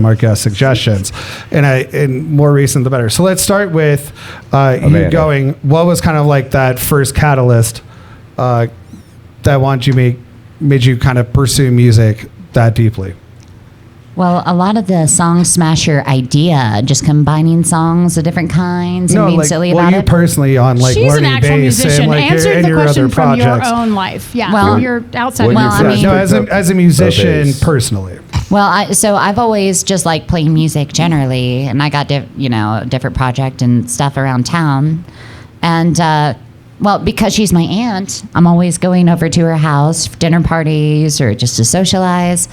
our guest suggestions. And more recent, the better. So let's start with you Amanda. going, what was kind of like that first catalyst that made you kind of pursue music that deeply? Well, a lot of the song smasher idea, just combining songs of different kinds and being silly about you it. personally on like She's an learning actual bass musician. and like Answer and the your question other from your projects. own life. Yeah, Well, from your outside. when Well, you I first mean- No, picked up as a musician bass. personally. Well, so I've always just liked playing music generally, and I got different project and stuff around town, and well, because she's my aunt, I'm always going over to her house for dinner parties or just to socialize.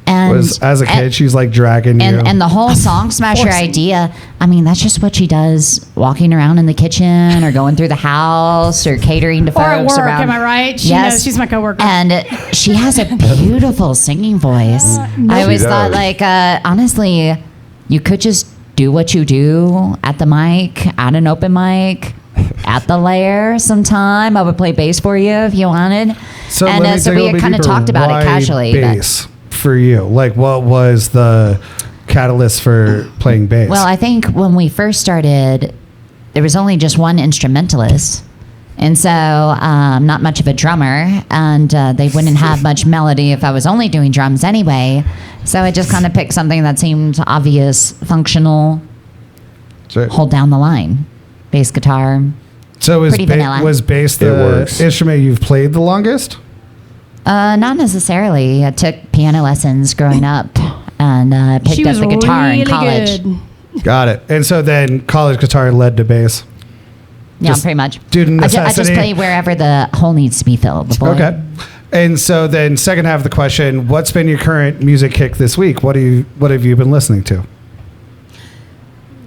And As a kid, she's like dragging you. and the whole song smasher Forcing. idea, I mean, that's just what she does, walking around in the kitchen or going through the house or catering to folks Or at work, around. am I right? She Yes. knows she's my coworker. And she has a beautiful singing voice. I always She thought, does. like, honestly, you could just do what you do at the mic, at an open mic, at the Lair sometime. I would play bass for you if you wanted. so and let me so dig a we little had bit kind of deeper. talked about Why it casually. but- bass for you? Like, what was the catalyst for playing bass? Well, I think when we first started, there was only just one instrumentalist. And so, not much of a drummer, and they wouldn't have much melody if I was only doing drums anyway. So I just kind of picked something that seemed obvious, functional, So- hold down the line. Bass guitar. So Pretty vanilla. was bass It the works. instrument you've played the longest? Not necessarily. I took piano lessons growing up and picked she up was the guitar really in college. good. Got it. And so then college guitar led to bass. Yeah, Just pretty much. due to I just necessity. play wherever the hole needs to be filled. The boy. Okay. And so then second half of the question, what's been your current music kick this week? What have you been listening to?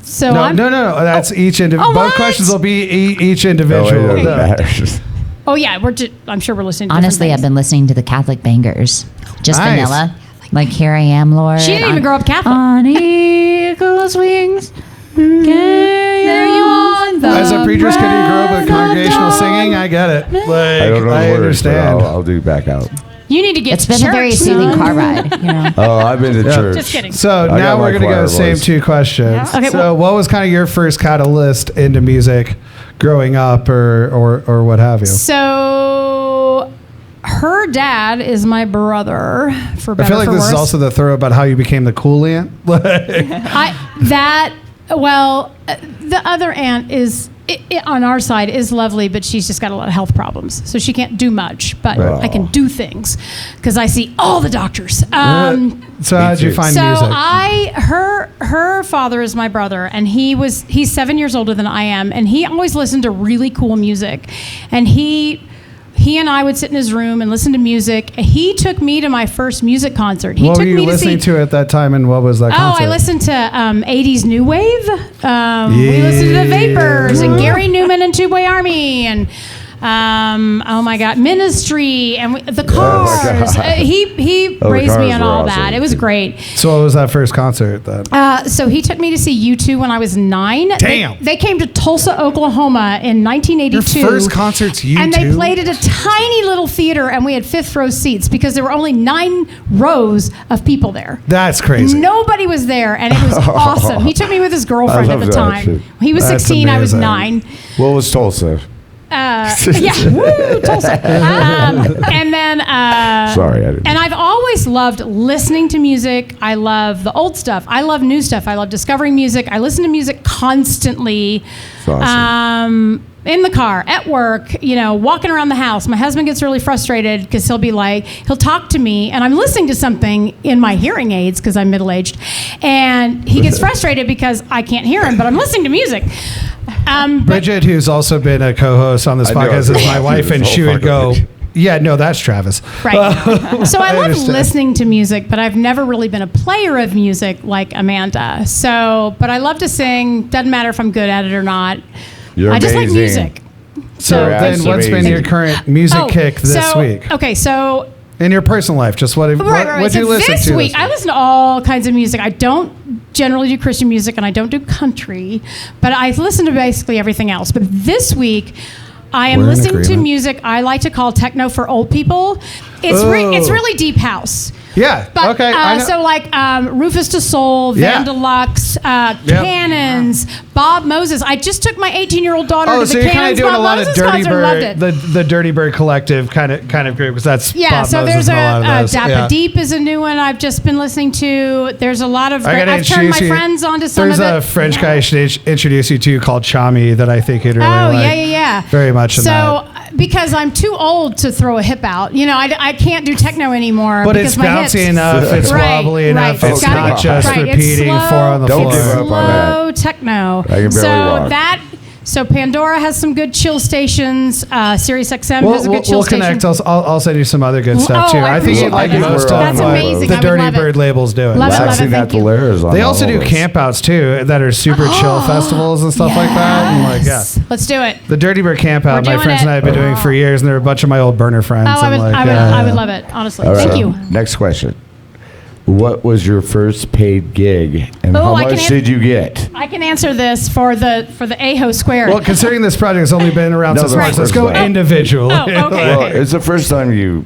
So No, I'm, no. That's each individual. Oh, Both what? questions will be each No, individual. it doesn't matter. Oh yeah, I'm sure we're listening. To Honestly, I've different been listening to the Catholic bangers. Just Nice. vanilla. Like Here I Am, Lord. She didn't even grow up Catholic. On eagle's wings. There you on the As a preacher, can you grow up with congregational singing? I get it. Like, I don't know I the words, but understand. I'll do back out. You need to get It's to been church, a very soothing son. car ride. You know? Oh, I've been to church. Just kidding. So I now got we're my going to go choir same voice. 2 questions. Yeah. Okay, So well- what was kind of your first catalyst into music growing up or what have you? So her dad is my brother. For I better feel like or for this is worse. also the throw about how you became the cool aunt. The other aunt is on our side is lovely, but she's just got a lot of health problems, so she can't do much. But Oh. I can do things because I see all the doctors. So how did you too. find So music? her father is my brother, and he's 7 years older than I am, and he always listened to really cool music, and he and I would sit in his room and listen to music. He took me to my first music concert. He What took were you me listening to see. to at that time, and what was that Oh, concert? I listened to 80s New Wave. We listened to the Vapors and Gary Newman and Two Boy Army and oh my God, Ministry and the Cars. He Oh, the raised me Cars on were all awesome. that. It was great. So what was that first concert then? So he took me to see U2 when I was 9. Damn. They came to Tulsa, Oklahoma in 1982. Your first concert's U2? And they played at a tiny little theater, and we had 5th row seats because there were only 9 rows of people there. That's crazy. Nobody was there, and it was awesome. He took me with his girlfriend I at the love that time. shit. He was That's 16, I was amazing. 9. What was Tulsa? Yeah, woo, Tulsa. And then, Sorry, I didn't. and I've always loved listening to music. I love the old stuff. I love new stuff. I love discovering music. I listen to music constantly. That's awesome. In the car, at work, walking around the house. My husband gets really frustrated because he'll talk to me, and I'm listening to something in my hearing aids because I'm middle-aged, and he gets frustrated because I can't hear him, but I'm listening to music. Bridget, who's also been a co-host on this I know. podcast, is my wife, and she would go, yeah, no, that's Travis. Right. So I love understand. listening to music, but I've never really been a player of music like Amanda. But I love to sing. Doesn't matter if I'm good at it or not. You're I just like amazing. music. So You're then what's been your current music kick this week? Okay, so In your personal life, just what right. you So listen this to week, I listen to all kinds of music. I don't generally do Christian music, and I don't do country, but I listen to basically everything else. But this week, I am We're in listening to agreement. music I like to call techno for old people. It's Oh. really deep house. Yeah. But, okay. I know. so like Rufus de Soul, Yeah. Van Deluxe, Cannons, Bob Moses. I just took my 18-year-old daughter to so the you're kind Cannons of doing Bob a lot Moses of Dirty concert. Loved Bird, it. the Dirty Bird collective kind of group, because that's Yeah, Bob so Moses there's and a lot of those. Dappa Yeah. Deep is a new one I've just been listening to. There's a lot of I gotta I've turned my introduce you- friends onto some There's of it. a French guy I should introduce you to called Chami that I think you'd really Oh, like. yeah. Very much in So that. because I'm too old to throw a hip out, I can't do techno anymore. But because it's my bouncy hips. enough, it's Right, wobbly enough, right. it's gotta not get- just right, it's repeating slow. four on the Don't floor. give up on that. Slow techno. I can barely so walk. So Pandora has some good chill stations. Sirius XM has a good chill We'll station. connect. I'll send you some other good stuff Oh, too. I I think you'd appreciate like that. most of That's what amazing. I the would Dirty love it. Bird label's doing. Love it, love it. Laxin Thank at the you. Lair is on They all also do those. campouts too that are super chill festivals and stuff like that. And like, yeah. Let's do it. The Dirty Bird camp out, We're my doing friends it. and I have been doing for years, and they're a bunch of my old burner friends. Oh, I and would, like, I would love it. Honestly, All thank right. you. Next question. What was your first paid gig, and Oh, how I can much did you get? I can answer this for the AHo². Well, considering this project has only been around No, since the March, let's first go one. individual. Oh, okay. Well, it's the first time you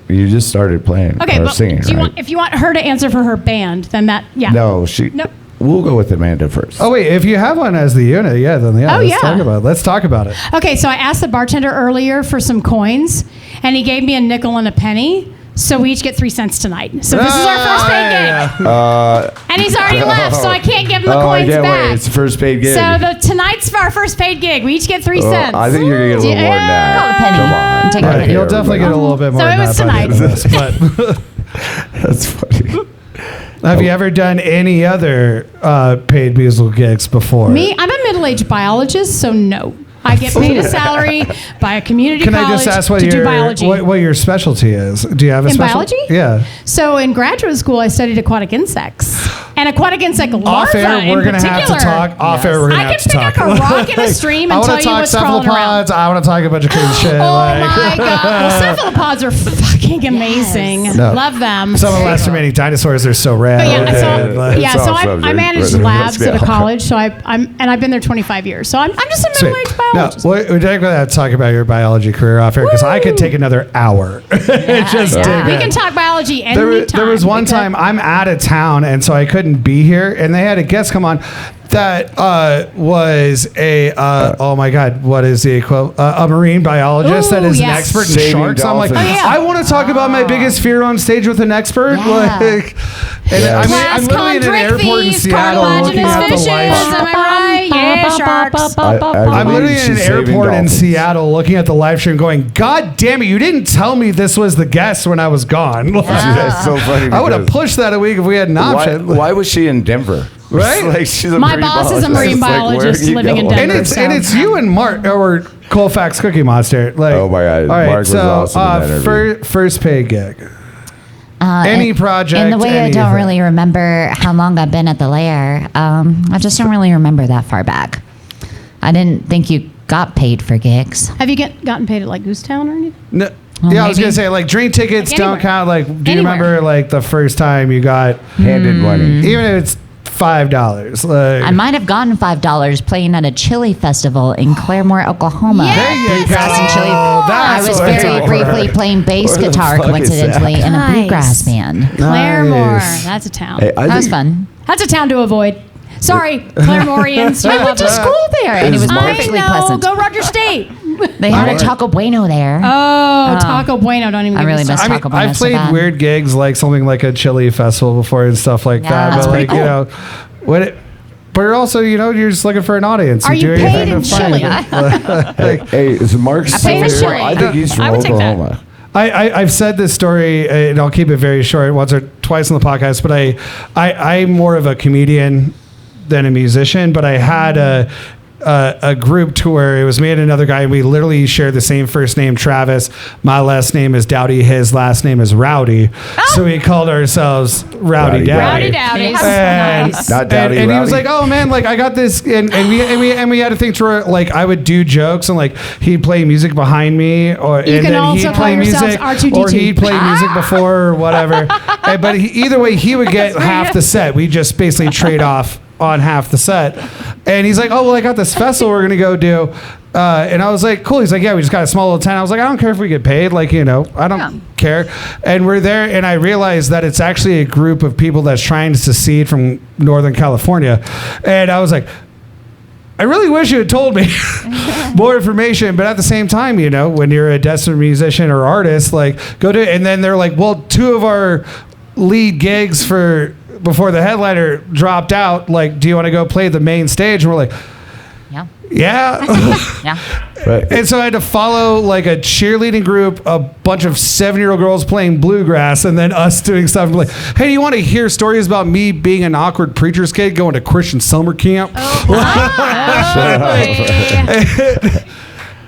just started playing Okay, or but singing, do you right? want, if you want her to answer for her band, then yeah. No, she. Nope. We'll go with Amanda first. Oh wait, if you have one as the unit, then Oh, let's yeah. talk about it. Let's talk about it. Okay, so I asked the bartender earlier for some coins, and he gave me a nickel and a penny. So we each get 3 cents tonight. So this is our first paid gig. And he's already left, so I can't give him the I coins can't back. wait. It's the first paid gig. So tonight's our first paid gig. We each get 3 cents. I think you're gonna get a little more than that. Call it a penny. Come on. Take it. Right, Okay, you'll definitely get a little bit more. So it than was that by the end of tonight. this, That's funny. But have you ever done any other paid musical gigs before? Me, I'm a middle-aged biologist, so no. I get paid a salary by a community Can college I just ask what to do your biology. what your specialty is? Do you have a In special? biology? Yeah. So in graduate school, I studied aquatic insects and aquatic insect larvae Off air, in we're gonna particular. have to talk. Off air, we're gonna I have can to pick talk. up a rock in a stream I and want tell to you talk what's crawling around. cephalopods. I want to talk a bunch of crazy shit. Oh like- my god! Well, cephalopods are fucking amazing. No. Love them. Some of the last remaining dinosaurs are so rad. But yeah, Okay. so, It's so off I subject, managed but labs let's at a go. college. So I've been there 25 years. So I'm just a Sweet. middle-aged No, biologist. we're definitely going to talk about your biology career off air because I could take another hour. Just dig We in. can talk biology There anytime. was one time I'm out of town, and so I couldn't be here, and they had a guest come on that was a oh my god, what is the equivalent? A marine biologist that Ooh, is yes. an expert in Saving sharks. I'm like, dolphins. Oh, yeah. I want to talk about my biggest fear on stage with an expert. Yeah. Like, and Yeah. I'm Class literally in an contract airport in thieves, Seattle looking cartilaginous at the fishes. live. Am I right? Yeah, sharks. I'm literally in an She's saving airport in dolphins. Seattle looking at the live stream going, God damn it, you didn't tell me this was the guest when I was gone. Like, That's so funny. I would have because pushed that a week if we had an option. Why was she in Denver? Right? Like she's a My marine boss is a biologist. marine It's like, where biologist are you living in going? Denver. And it's you and Mark or Colfax Cookie Monster. Like, Oh my God, All right, Mark was so awesome in that interview. first paid gig. Any project. In the way I don't anything. really remember how long I've been at the Lair, I just don't really remember that far back. I didn't think you got paid for gigs. Have you gotten paid at like Goose Town or anything? No, Well, yeah, I was maybe. gonna say like drink tickets Like don't anywhere. count. Like, do you Anywhere. remember like the first time you got Handed money. even if it's $5? Like, I might have gotten $5 playing at a chili festival in Claremore, Oklahoma. Yes! There you go. Grass and chili. I That's was what it's very all briefly for. playing bass Where the guitar, fuck is coincidentally, in a Nice. bluegrass band. Claremore. Nice. That's a town. Hey, I That was think- fun. That's a town to avoid. Sorry, Claremorians. I went to school there, and it was March- perfectly I know. pleasant. Go Roger State. They had a Alright. Taco Bueno there. Oh, Taco Bueno. Don't even I get me really miss started. I mean, Taco Bueno I've so played bad. weird gigs like something like a chili festival before and stuff like Yeah, that. that's But pretty like, you know, but you're also, you know, you're just looking for an audience. Are you do paid anything in to find chili? it. Hey, is Mark still pay for here? chili. I think he's from I would take that. Oklahoma. I've said this story, and I'll keep it very short, once or twice on the podcast. But I'm more of a comedian than a musician. But I had a group tour. It was me and another guy, and we literally shared the same first name, Travis. My last name is Dowdy. His last name is Rowdy. So we called ourselves Rowdy Rowdy Dowdy. Rowdy Dowdy. And, Nice. Not Dowdy, and he was Rowdy. like, "Oh man, like I got this," and we had to think to where like I would do jokes and like he'd play music behind me, or You and can then also he'd call play yourselves music, R2D2. or he'd play music before or whatever. But either way, he would get half the set. We just basically trade off on half the set. And he's like, "Oh well, I got this festival we're gonna go do." And I was like, "Cool." He's like, "Yeah, we just got a small little tent." I was like, "I don't care if we get paid. Like, you know, I don't care." And we're there, and I realized that it's actually a group of people that's trying to secede from Northern California. And I was like, I really wish you had told me more information, but at the same time, you know, when you're a desperate musician or artist, like go do it. And then they're like, well, 2 of our lead gigs before the headliner dropped out. Like, do you want to go play the main stage? And we're like, Yeah. yeah. Yeah. Right. And so I had to follow like a cheerleading group, a bunch of 7-year-old girls playing bluegrass, and then us doing stuff like, hey, do you want to hear stories about me being an awkward preacher's kid going to Christian summer camp?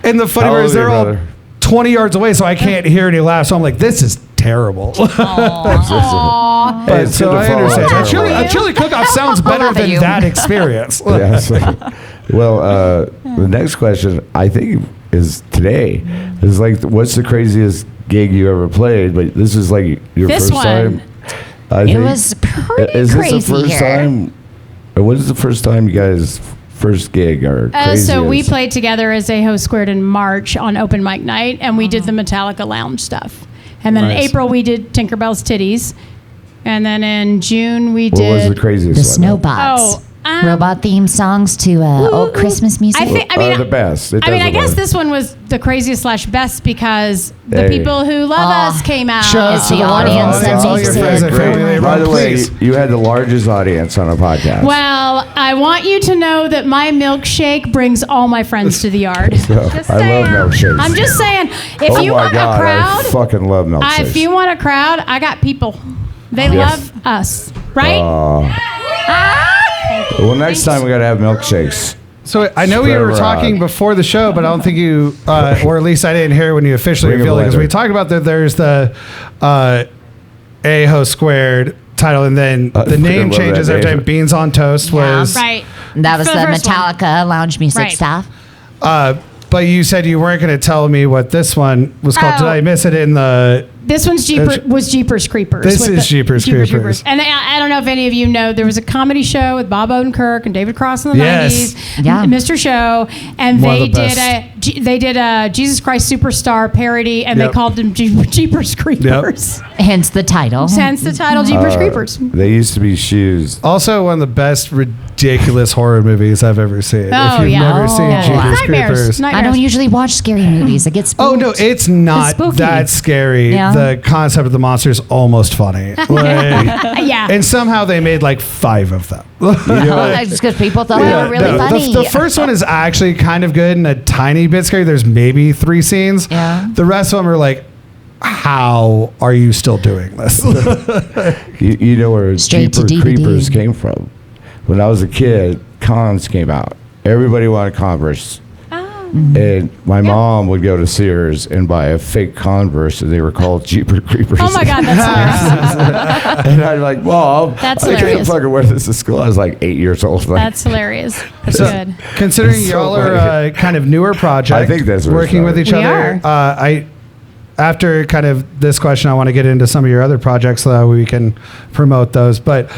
And the funny How part old is are they're you, all brother? 20 yards away, so I can't hear any laughs. So I'm like, this is terrible. Hey, But it's so good to I follow understand. up. A chili cook-off sounds better laugh at than you. that experience. Yes. Well, the next question I think is today is like, what's the craziest gig you ever played? But this is like your This first one. time. I It think. was pretty Is this crazy the first here. time? Or what is the first time you guys first gig or So we craziest? played together as AHo² in March on open mic night, and we did the Metallica Lounge stuff. And then in Nice. April we did Tinkerbell's Titties, and then in June we What was did. the craziest The one? Snowbots. Oh, Robot theme songs to old Christmas music. I think. I mean, the best. It I mean, does I it guess better. this one was the craziest / best because the Hey. people who love us came out. Shout out It's to the the audience that all makes your it. friends and Great. family. By the way, Please. you had the largest audience on a podcast. Well, I want you to know that my milkshake brings all my friends to the yard. Just I love saying. milkshakes. I'm just saying, if oh you my want God, a crowd, I fucking love milkshakes. if you want a crowd, I got people. They Yes. love us, right? Well, next time we got to have milkshakes. So I know we were Spread talking around. before the show, but I don't think you, or at least I didn't hear when you officially Bring 'em revealed it, because later. we talked about that. There's the AHo² title, and then I the name freaking love changes that every name. time. Beans on Toast Yeah. was Right. That was For the the first one. Metallica lounge music Right. stuff. But you said you weren't going to tell me what this one was called. Oh. Did I miss it in the? This one's Jeepers Creepers. This with is Jeepers Creepers. And I don't know if any of you know, there was a comedy show with Bob Odenkirk and David Cross in the Yes. 90s. Yeah. Mr. Show. And One of they the did a Jesus Christ Superstar parody, and Yep. they called them Jeepers Creepers. Hence the title. Hence the title Jeepers Creepers. They used to be shoes. Also, one of the best ridiculous horror movies I've ever seen. Oh, if you've yeah. never seen Oh. Jeepers Nightmares. Creepers. I don't usually watch scary movies. I get spooked. Oh no, it's not spooky. that scary. Yeah. The concept of the monster is almost funny. Like, Yeah. and somehow they made like 5 of them. That's just because people thought they were really the, funny. The first one is actually kind of good and a tiny bit scary. There's maybe 3 scenes. Yeah. The rest of them are like, how are you still doing this? You know where Straight to Jeepers DVD. Creepers came from? When I was a kid, Cons came out. Everybody wanted Converse. And my mom would go to Sears and buy a fake Converse, and they were called Jeepers Creepers. Oh my God, that's hilarious. And I'd like, Mom, That's I can't hilarious. fucking wear this to school. I was like 8 years old. Like, That's hilarious. That's So, good. considering So y'all are funny. kind of newer project, I think that's where it working with started. each We other. are. After kind of this question, I want to get into some of your other projects so that we can promote those. But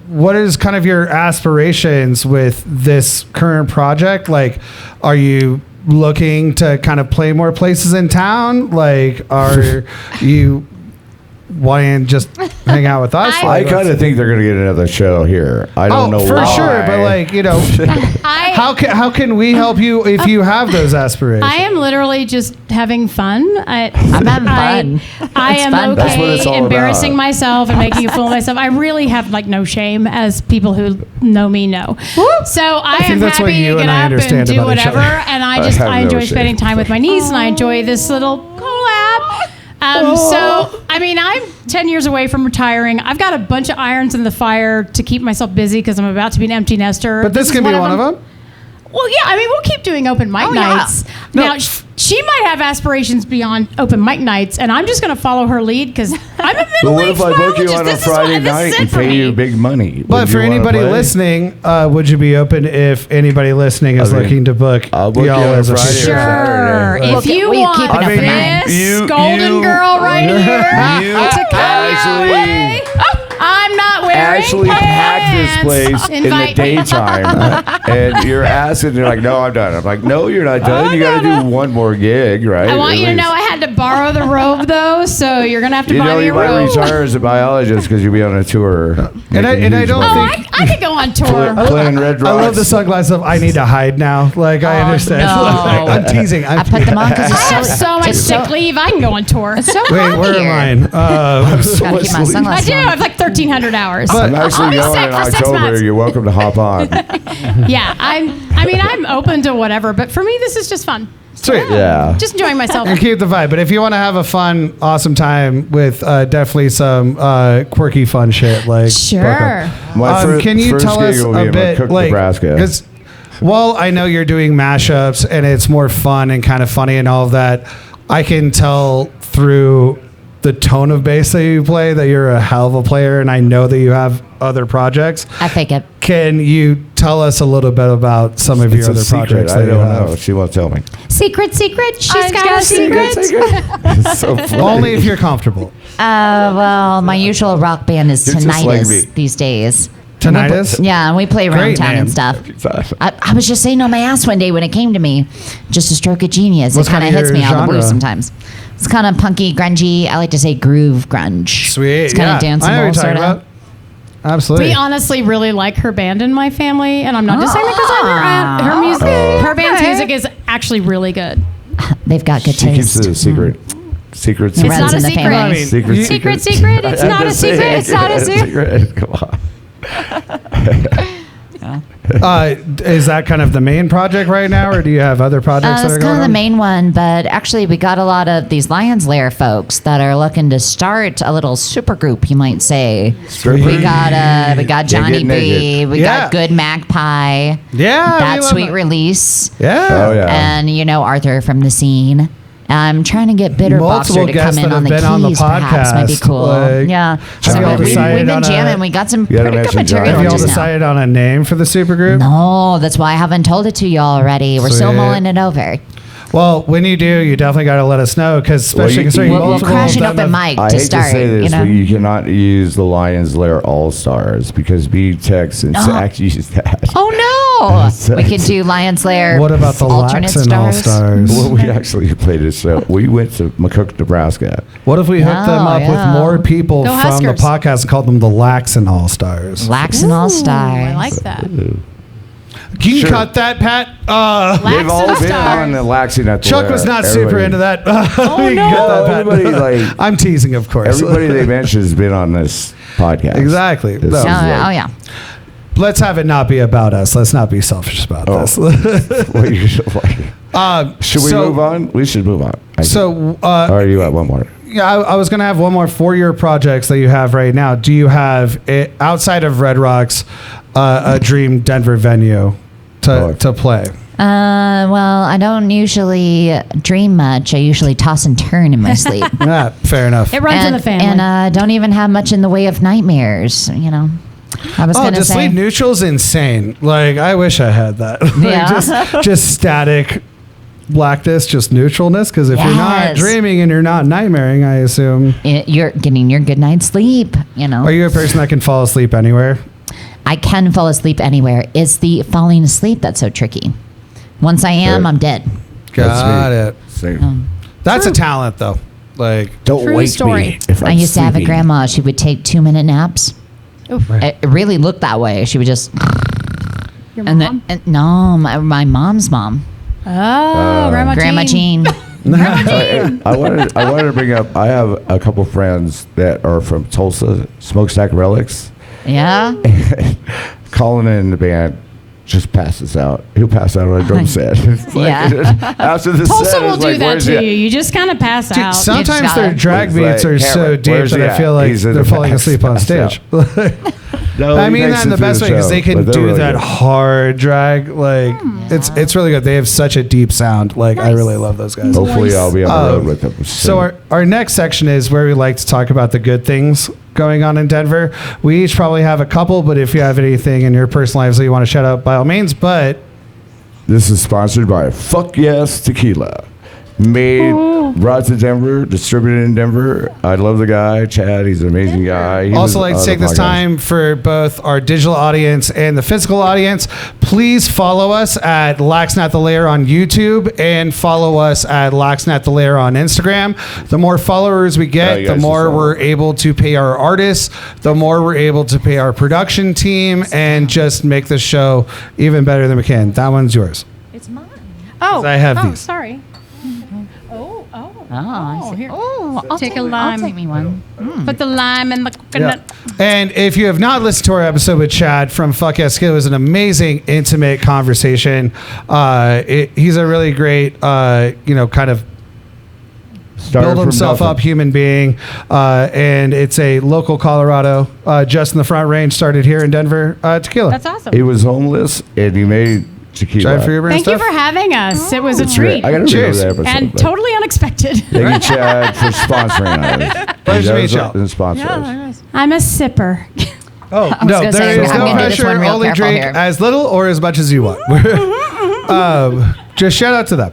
what is kind of your aspirations with this current project? Like, are you looking to kind of play more places in town? Like, are you wanting to just hang out with us. I kind of think they're going to get another show here. I don't know for why. sure, but like, you know, how can we help you if you have those aspirations? I am literally just having fun. I'm having fun. I am fun. That's what it's okay all embarrassing about. myself and making a fool of myself. I really have like no shame, as people who know me know. So I think am that's what happy you to get and I up understand and do about each whatever. other. And I I have enjoy no spending shame. time with my niece, and I enjoy this little collab. So, I mean, I'm 10 years away from retiring. I've got a bunch of irons in the fire to keep myself busy because I'm about to be an empty nester. But this is can be one of them. Well, yeah, I mean, we'll keep doing open mic nights. No. Now, she might have aspirations beyond open mic nights, and I'm just going to follow her lead because I'm a But what middle-aged if I book you biologist. on a This is what- Friday this is night it and for pay me. you big money? But Would for you wanna anybody play? listening, would you be open if anybody listening is I mean, looking to book I'll book y'all you on as a Friday or future? Sure. Saturday. If you we want keep it I mean, this you- golden you- girl right you here to come actually- your way, I'm not wearing Actually pack this pants. place in the Invite me. daytime, and you're asking. You're like, "No, I'm done." I'm like, "No, you're not done. You got to do one more gig, right?" I want At you to least. know I had to borrow the robe though, so you're gonna have to You buy know, me you a might robe. retire as a biologist because you'll be on a tour. And I making huge don't money. think- I could go on tour. Playing Red Rocks. I love the sunglasses of I need to hide now. Like, I understand. no. I'm teasing. I put them on because it's I have so, so much it's sick leave. I can go on tour. so Wait, hot where here. am I? Gotta keep my I sunglasses do. I on. have like 1,300 hours. I'm I'll actually be going sick in for 6 October. months. You're welcome to hop on. Yeah, I'm open to whatever, but for me, this is just fun. Sweet. Yeah. Just enjoying myself. And keep the vibe. But if you want to have a fun, awesome time with definitely some quirky, fun shit, like Sure. My can you first tell gig us will be a in bit, Cook, like, Nebraska. because while I know you're doing mashups and it's more fun and kind of funny and all of that, I can tell through the tone of bass that you play that you're a hell of a player, and I know that you have other projects. I fake it. Can you tell us a little bit about some of It's your a other secret. projects I that you don't have? know. She won't tell me. Secret. She's got a secret. It's so funny. Only if you're comfortable. Well, my usual rock band is You're just like Tinnitus me. these days. Tinnitus? Yeah, and we play around Great town name. and stuff. I was just saying on my ass one day when it came to me, just a stroke of genius. What's it kind of kinda hits your me out of the blue genre? sometimes. It's kind of punky, grungy. I like to say groove grunge. Sweet. It's kind yeah. of I know what danceable, you're talking sort of. about. Absolutely. We honestly really like her band in my family, and I'm not just saying because I'm her aunt. Her music, her band's music is actually really good. They've got good She keeps taste. it a secret. Secret. It It's runs not a in the secret. family. I mean, Secret. you- Secret. It's I'm not a just secret. saying, It's not a secret. Come on. Is that kind of the main project right now, or do you have other projects that It's are kind going of the on? main one, but actually we got a lot of these Lions Lair folks that are looking to start a little super group, you might say. Stripper. We got Johnny get B, naked. we Yeah. got Good Magpie, Yeah, we That love Sweet it. Release, Yeah. Oh yeah. and Arthur from the scene. I'm trying to get Bitter Multiple Boxer to guests come in that on have the been on the keys, perhaps. Might be podcast, cool. like, Yeah. have y'all we've decided been on a- jamming. We got some You gotta pretty good mention Johnny. material Have y'all just now. decided on a name for the supergroup? No, that's why I haven't told it to you already. We're still Sweet. mulling it over. Well, when you do, you definitely got to let us know, because especially Well, considering We'll multiple crash of it them open have- mic I to hate start. to say this, You know? but you cannot use the Lions Lair All Stars because B-Tex and Zach use that. Oh no! We could do Lions Lair. What about the alternate Laxin All Stars? Well, we actually played a show. We went to McCook, Nebraska. What if we hooked them Oh, up with yeah. more people Go from the Huskers. podcast and called them the Laxin All Stars? Laxin All Stars. I like that. Can you Sure. cut that, Pat? They've all Laxin been Stars. on the Laxin at the Chuck Lair. was not Everybody- super into that. Oh, You no. can cut that, Pat. Everybody, like- I'm teasing, of course. Everybody they mentioned has been on this podcast. Exactly. This No. is Oh, like- oh yeah. Let's have it not be about us. Let's not be selfish about Oh. this. What you should like. Should we move on? We should move on. I think. So, Or are you at one more? yeah, I was going to have one more for your projects that you have right now. Do you have, outside of Red Rocks, a dream Denver venue to play? Well, I don't usually dream much. I usually toss and turn in my sleep. Yeah, fair enough. It runs in the family. And don't even have much in the way of nightmares. I was Oh, gonna to say. sleep neutral's insane. Like, I wish I had that. Like, Yeah. just static blackness, just neutralness. Because if you're not Yes. dreaming and you're not nightmaring, I assume. You're getting your good night's sleep. Are you a person that can fall asleep anywhere? I can fall asleep anywhere. It's the falling asleep that's so tricky. Once I am, Sure. I'm dead. Got it. Same. That's a talent, though. Like, Don't True wake story. me if I'm I used to have a sleeping. grandma. She would take 2-minute naps. Oof. It really looked that way. She would just. Your And mom? then, no, my mom's mom, Oh, Grandma Jean. I wanted to bring up. I have a couple friends that are from Tulsa, Smokestack Relics. Yeah. Calling in the band just passes out. He'll pass out on a drum set. It's like, Yeah. after the Tulsa set, will it's do like, that where's to he you. at? You just kind of pass dude, out. sometimes It's their gotta- drag It's beats like, are so Cameron, deep where's that he I feel at? like He's in they're the falling back, asleep on passed stage. No, I he mean makes that in it the through best way because show, they can but they're do really that good. hard drag. Like it's really good. They have such a deep sound. Like I really love those guys. Hopefully, I'll be on the road Um, with them. So our next section is where we like to talk about the good things going on in Denver. We each probably have a couple, but if you have anything in your personal lives that you want to shout out, by all means. But This is sponsored by Fuck Yes Tequila. Brought to Denver, distributed in Denver. I love the guy, Chad. He's an amazing guy. He also was like to on take the this podcast. time for both our digital audience and the physical audience. Please follow us at Laxin at the Lair on YouTube and follow us at Laxin at the Lair on Instagram. The more followers we Oh, get, you the guys more just we're able to pay our artists, the more we're able to pay our production team, and just make the show even better than we can. That one's yours. It's mine. Oh, I have oh, these. sorry. Oh, Oh, I see. here. Oh, I'll Take a I'll lime. take me one. Put the lime in the coconut. And if you have not listened to our episode with Chad from Fuck Yes Tequila, it was an amazing, intimate conversation. He's a really great, kind of Started build from himself nothing. up human being. And it's a local Colorado, just in the Front Range, started here in Denver, tequila. That's awesome. He was homeless and he made tequila. Chad, for your brand Thank you stuff? for having us. It was a It's treat great. I got to Cheers. that episode. and but totally unexpected. Thank you, Chad, for sponsoring us. Pleasure to meet He y'all. does sponsor us. I'm a sipper. Oh, was no, gonna say, there is I'm no gonna do this pressure. one real Only careful drink here. as little or as much as you want. Just shout out to them.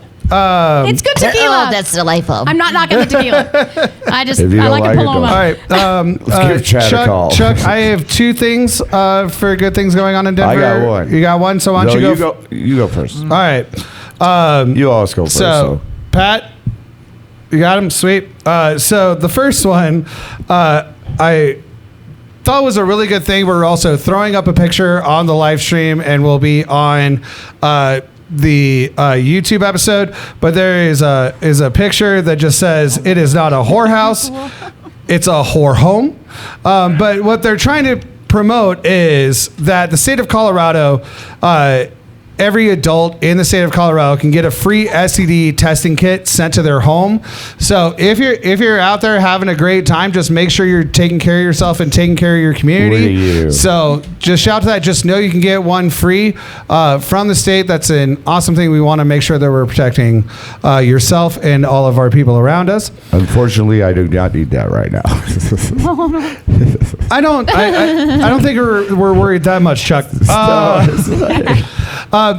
It's good tequila. Oh, that's delightful. I'm not knocking the tequila. I just If you I don't like like a it, Paloma. don't. All right. Let's give Chad a Chuck, call. Chuck, I have two things for good things going on in Denver. I got one. You got one, so why No, don't you go? you go first. All right. You always go first. So, Pat, you got him? Sweet. So, the first one, I thought was a really good thing. We're also throwing up a picture on the live stream and will be on the YouTube episode. But there is a picture that just says, "It is not a whorehouse, it's a whore home." But what they're trying to promote is that the state of Colorado, every adult in the state of Colorado can get a free STD testing kit sent to their home. So if you're out there having a great time, just make sure you're taking care of yourself and taking care of your community. Look at you. So just shout to that. Just know you can get one free from the state. That's an awesome thing. We want to make sure that we're protecting yourself and all of our people around us. Unfortunately, I do not need that right now. I don't think we're worried that much, Chuck.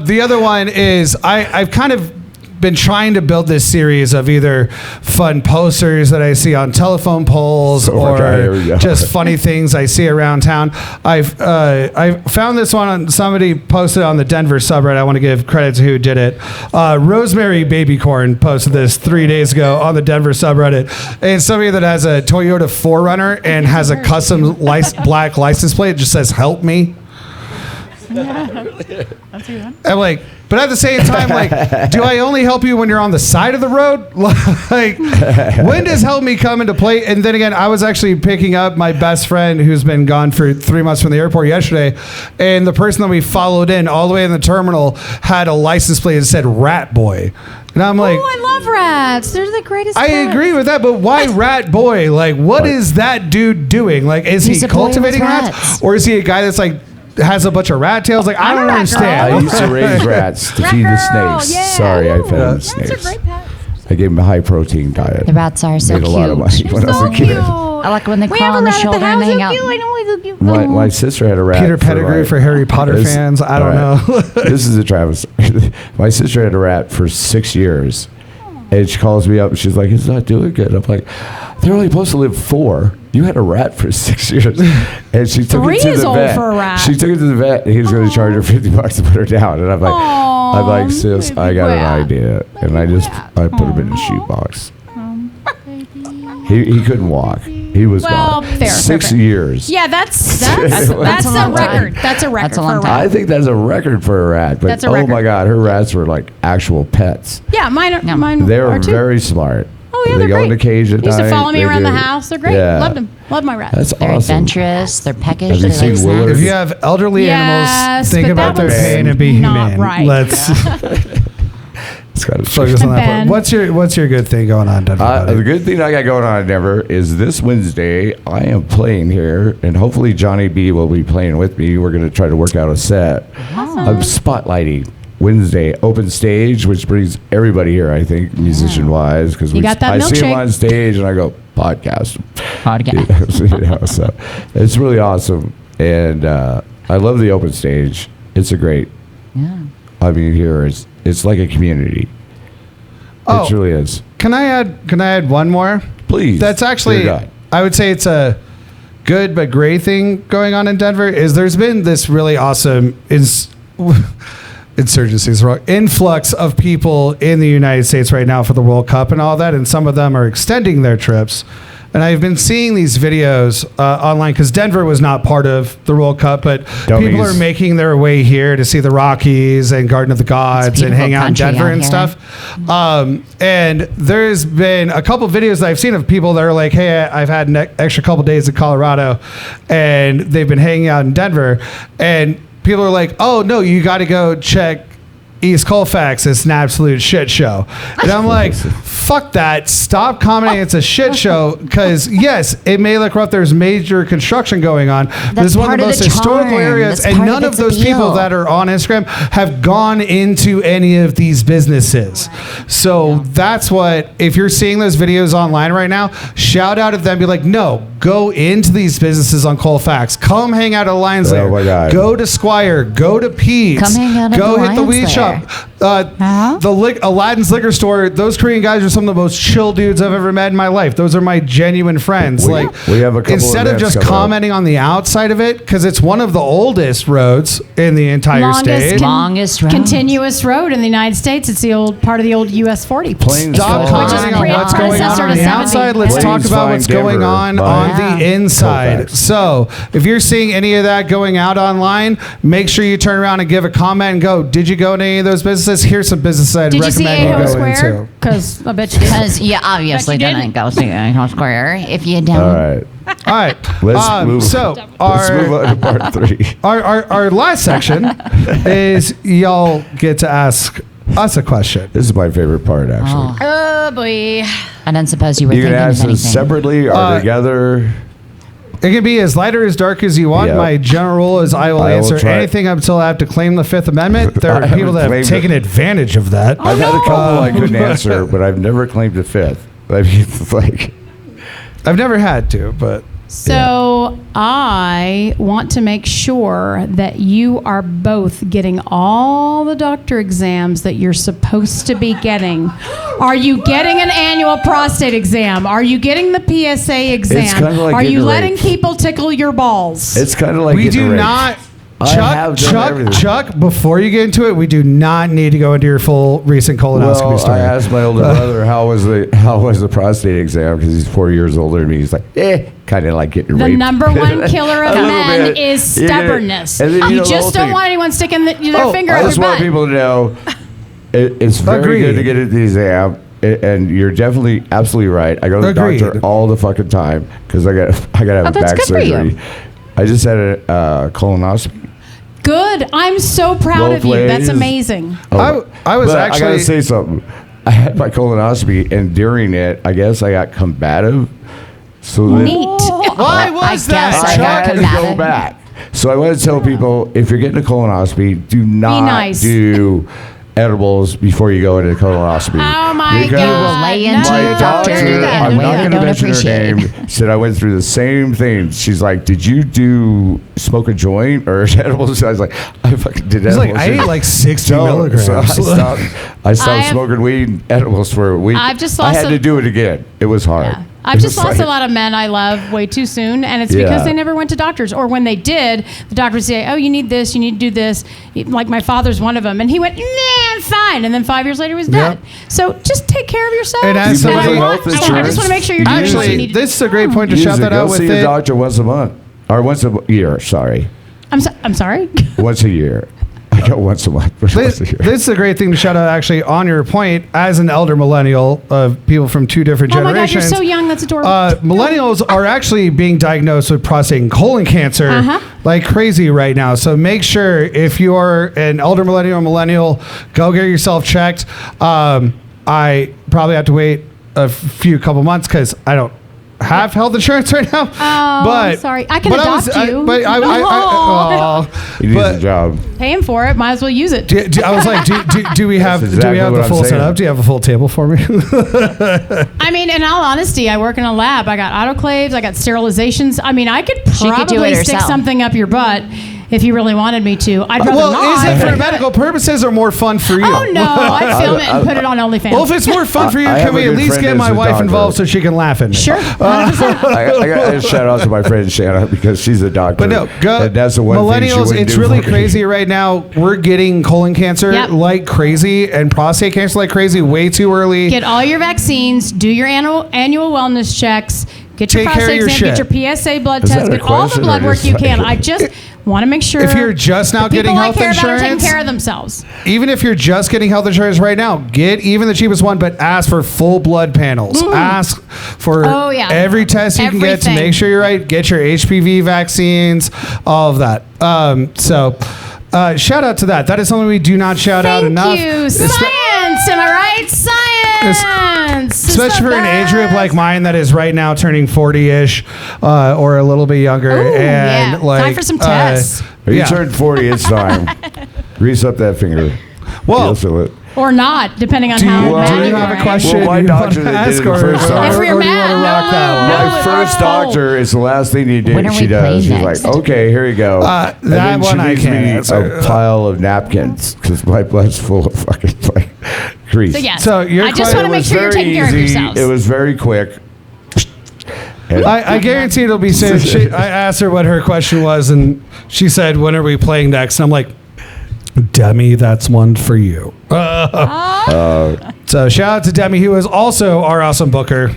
The other one is I've kind of been trying to build this series of either fun posters that I see on telephone poles Oh my God, here we or go. just funny things I see around town. I found this one on somebody posted on the Denver subreddit. I want to give credit to who did it. Rosemary Babycorn posted this 3 days ago on the Denver subreddit. And somebody that has a Toyota 4Runner and has a custom black license plate just says "Help me." I'm like, but at the same time, like, do I only help you when you're on the side of the road? Like, when does help me come into play? And then again, I was actually picking up my best friend who's been gone for 3 months from the airport yesterday, and the person that we followed in all the way in the terminal had a license plate that said "Rat Boy," and I'm like, Oh, I love rats. They're the greatest. I pets. agree with that, but why Rat Boy? Like, what is that dude doing? Like, is He's he a boy with cultivating rats. rats, or is he a guy that's like has a bunch of rat tails? Like, I I'm a don't rat understand. I used to raise rats to Rat feed the girl, snakes. yeah. Sorry, I fed them Rats are snakes. great pets. I gave them a high protein diet. The rats are so Made a lot of money cute. when I was So a kid. cute. I like when they We crawl have on a the rat at shoulder the and house. hang So out. cute. I know he's so cute. My sister had a rat. Peter Pettigrew for Harry Potter This- fans. I don't all know. This is a Travis. My sister had a rat for 6 years. And she calls me up and she's like, "It's not doing good." I'm like, "They're only supposed to live 4. You had a rat for 6 years." And she took 3 it to is the old vet. for a rat. She took it to the vet and he was going to charge her $50 to put her down. And I'm like, "Sis, I got an idea." And I put him in a shoebox. He couldn't walk. He was Well, gone. fair, 6 fair. years. Yeah, that's That's a a long time. record. That's a record That's a for long a time. rat. I think that's a record for a rat. But That's a oh record. my God, her rats were like actual pets. Yeah, mine Yeah. They are were too. very smart. Oh yeah, they they're go great. in the cage at Used to night. follow me They around the do- house. They're great. Yeah. Loved them. Loved my rats. That's They're awesome. adventurous. They're peckish. Have you They like seen Willard? snacks. If you have elderly Yes, animals, think but about that their one's pain and be not humane. right. Let's It's got a focus on that Ben. part. What's your good thing going on, Denver? buddy? The good thing I got going on in Denver is this Wednesday I am playing here, and hopefully Johnny B will be playing with me. We're going to try to work out a set. I'm spotlighting Wednesday open stage, which brings everybody here. I think musician-wise, because You got that I see them milkshake. on stage and I go podcast. Podcast. So it's really awesome, and I love the open stage. It's a great. Yeah. I mean, here it's like a community. Oh. It truly is. Can I add one more? Please. That's actually, Dear God. I would say it's a good but great thing going on in Denver. Is there's been this really awesome insurgency is wrong, influx of people in the United States right now for the World Cup and all that, and some of them are extending their trips. And I've been seeing these videos online because Denver was not part of the World Cup, but Dummies. people are making their way here to see the Rockies and Garden of the Gods and hang out in beautiful Denver country and out stuff. And there's been a couple videos that I've seen of people that are like, hey, I've had an extra couple days in Colorado, and they've been hanging out in Denver. And people are like, oh, no, you got to go check East Colfax. It's an absolute shit show. And I'm like, fuck that. Stop commenting it's a shit show, because yes, it may look rough. There's major construction going on. This is one of part the of most the historical charm. areas, That's and part none of of its those people appeal. that are on Instagram have gone into any of these businesses. So that's what, if you're seeing those videos online right now, shout out at them, be like, no, go into these businesses on Colfax. Come hang out at Lions Lair. Oh my God. Go to Squire. Go to Pete's. Come hang out at Go the hit the Lions weed Lair. shop. Huh? Aladdin's liquor store. Those Korean guys are some of the most chill dudes I've ever met in my life. Those are my genuine friends. We like, have a couple instead of events just coming up. commenting on the outside of it, because it's one of the oldest roads in the entire state. Longest road. continuous road in the United States. It's the old part of the old US 40. Planes Stop fly. commenting on Which is what's going on predecessor on to the 70. outside. Let's Planes talk about flying what's going Denver on by the inside. Colfax. So, if you're seeing any of that going out online, make sure you turn around and give a comment and go, did you go to any of those businesses? Here's some businesses I'd Did you see recommend you AHo² go Square? into. Because I bet you did. Because you obviously Bet you didn't didn't. go see AHo² Square. If you don't, All right. All right. Let's move. So, Let's move on to part 3. our last section is y'all get to ask us a question. This is my favorite part, actually. Oh boy. I don't suppose you were You can thinking of ask anything. us separately or together. It can be as light or as dark as you want. Yeah. My general rule is I will I will answer try. anything until I have to claim the Fifth Amendment. There I are haven't people that have claimed taken it. advantage of that. I've had a couple I couldn't answer, but I've never claimed the 5th. I mean, it's like, I've never had to, but So I want to make sure that you are both getting all the doctor exams that you're supposed to be getting. Are you getting an annual prostate exam? Are you getting the PSA exam? kinda like Are you getting letting raped. people tickle your balls? it's kind of like we getting do raped. not. I have done everything. Chuck, before you get into it, we do not need to go into your full recent colonoscopy Well, story. I asked my older brother how was the prostate exam, because he's 4 years older than me. He's like, kind of like getting The raped. number one killer of A little men bit. is You're gonna- stubbornness. and then, You know, the just whole don't thing. want anyone sticking their finger I up just your want butt. people to know it's very Agreed. good to get into the exam, and you're definitely absolutely right. I go to the Agreed. doctor all the fucking time because I got to have a that's back good for you. surgery. I just had a colonoscopy. Good. I'm so proud Both of you. That's ways. amazing. I was But I actually. gotta say something. I had my colonoscopy, and during it, I guess I got combative. So then Neat. Why was I that? guess I I got had to combative. go back. So I want to tell people, if you're getting a colonoscopy, do not nice. do edibles before you go into the colonoscopy. Oh my Because You will God. lay No, into my your don't doctor do doctor, that. I'm in a way not you going to don't mention her appreciate. name, said I went through the same thing. She's like, did you do smoke a joint or edibles? I was like, I fucking did He's edibles. like, I ate like 60 So milligrams. I stopped I have- smoking weed and edibles for a week. I've just I lost had a- to do it again. It was hard. Yeah. I've just lost a lot of men I love way too soon, and it's because they never went to doctors. Or when they did, the doctor would say, oh, you need this, you need to do this. Like my father's one of them. And he went, nah, I'm fine. And then 5 years later, he was dead. So just take care of yourself. And as somebody, I just want to make sure you're doing what you actually, need to this is do. a great point to shout that out with see it. a doctor once a month. Or once a year, sorry. I'm sorry? Once a year. I go once a month. This is a great thing to shout out, actually, on your point, as an elder millennial of people from two different generations. Oh my God, you're so young. That's adorable. Millennials are actually being diagnosed with prostate and colon cancer like crazy right now. So make sure, if you're an elder millennial, go get yourself checked. I probably have to wait a couple months because I don't have health insurance right now. Oh, but sorry. I can adopt you. He needs a job. Paying for it. Might as well use it. I was like, do we have exactly the what I'm full saying. setup? Do you have a full table for me? I mean, in all honesty, I work in a lab. I got autoclaves. I got sterilizations. I mean, I could She could do it probably stick herself. something up your butt if you really wanted me to. I'd rather not. Is it for medical purposes or more fun for you? Oh, no. I'd film it and put it on OnlyFans. Well, if it's more fun for you, I can have we a at good least friend get who's my a wife doctor. involved so she can laugh at me? Sure. 100%. I got to shout out to my friend Shanna because she's a doctor. But no, and that's the one thing she millennials, wouldn't it's do really for me. crazy right now. We're getting colon cancer Yep. like crazy and prostate cancer like crazy way too early. Get all your vaccines. Do your annual wellness checks. Get your Take care of prostate your exam. shit. Get your PSA blood Is test. that a Get all the question blood or work just you can. like- I just want to make sure If you're just now the getting people health I care about are taking insurance, care of themselves. even if you're just getting health insurance right now, get even the cheapest one, but ask for full blood panels. Ask for Oh, yeah. every test you can get to Everything. make sure you're right. Get your HPV vaccines, all of that. Shout out to that. That is something we do not shout out enough. Thank you. Science. Am I right? Science. It's Especially the for an age group best. like mine that is right now turning 40-ish or a little bit younger. Ooh, and yeah. like, Time for some tests. When you Yeah. turn 40, it's time. Grease up that finger. Well, Deal with it. Or not, depending on do how you, mad do you you have are. a question Well, my you want doctor to that did ask, it the or, first time. If or you're do you want to mad, rock no, that one? no. My it's first all doctor is the last thing When are she we does. playing She's next? like, okay, here you go. that And then one I she can't leaves me answer. a pile of napkins because my blood's full of fucking like grease. So yes, So your I just question want to make was sure you're very taking care of easy. yourselves. It was very quick. And I guarantee it'll be safe. I asked her what her question was, and she said, "When are we playing next?" And I'm like, "Demi, that's one for you." So shout out to Demi, who is also our awesome booker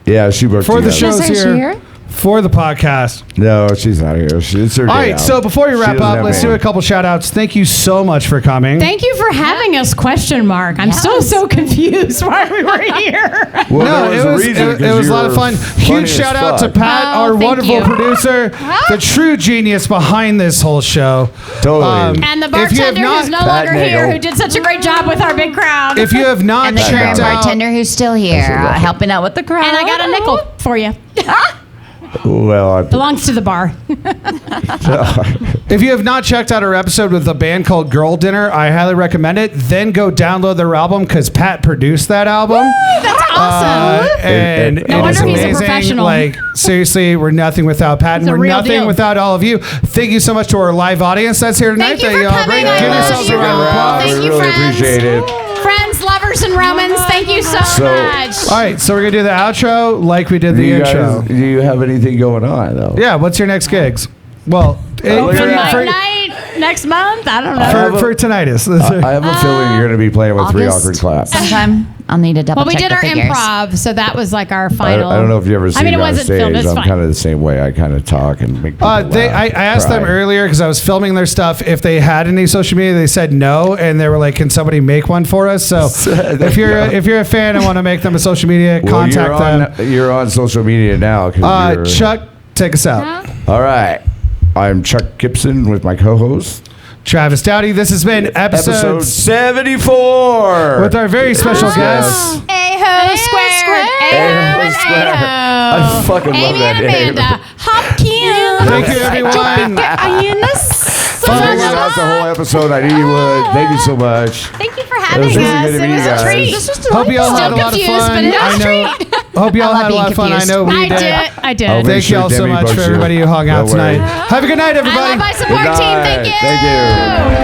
yeah, she worked for the together. shows Is she here, here? for the podcast. No, she's not here. It's her day All right, out. so before we She wrap doesn't up, have let's any. do a couple shout outs. Thank you so much for coming. Thank you for having us, question mark. I'm so confused why we were here. Well, No, there it was a reason, it 'cause was a you lot of were fun. funny Huge as shout out to fuck. Pat, Oh, our thank wonderful you. producer, the true genius behind this whole show. Totally. And the If you have bartender not- who's no Pat longer here, Nagel. who did such a great job with our big crowd. If you have not And the checked current out, bartender who's still here, That's right. helping out with the crowd. and I got a nickel for you. Well, Belongs to the bar. if you have not checked out our episode with a band called Girl Dinner, I highly recommend it. Then go download their album because Pat produced that album. That's awesome. And No it wonder is he's a amazing. professional. Like, seriously, we're nothing without Pat, and He's a we're real nothing deal. without all of you. Thank you so much to our live audience that's here tonight. Thank you for coming. I Give love yourselves you a round of all. applause. Thank we you, really friends. appreciate it. Friends, lovers, and Romans, thank you so much. All right, so we're gonna do the outro like we did the intro. Do you have anything going on though? Yeah, what's your next gigs? Well, Open Open mic for, night next month? I don't know. for tinnitus. I have a feeling you're going to be playing with three August awkward claps. Sometime I'll need to double Well, we check did the our figures. improv, so that was like our I final. don't know if you ever see I mean, me it on wasn't stage. filmed. It's I'm fine. kind of the same way. I kind of talk and make people I laugh, asked them cry. earlier because I was filming their stuff if they had any social media. They said no, and they were like, "Can somebody make one for us?" So if you're a fan and want to make them a social media, Well, contact them. You're on social media now. 'Cause you're- Chuck, take us out. All right. I'm Chuck Gibson with my co-host. Travis Dowdy. This has been Episode episode 74 with our very special guest. AHo squared. AHo and squared. AHo. I fucking love Amy that and name. Amanda Hopkins. Thank you, everyone. Follow us the whole episode. I knew you would. Thank you so much. Thank you for It was having really us. good to It meet was you a guys. treat. This was Hope you all delightful. had a lot of confused, fun. but it was I a know. treat. Hope you all I had a love lot of fun. I being know we I did. did. I did. I'll make Thank you sure all so Demi much books for you. everybody who hung out Don't worry. tonight. Have a good night, I everybody. love my support Good team. night. Thank you. Thank you.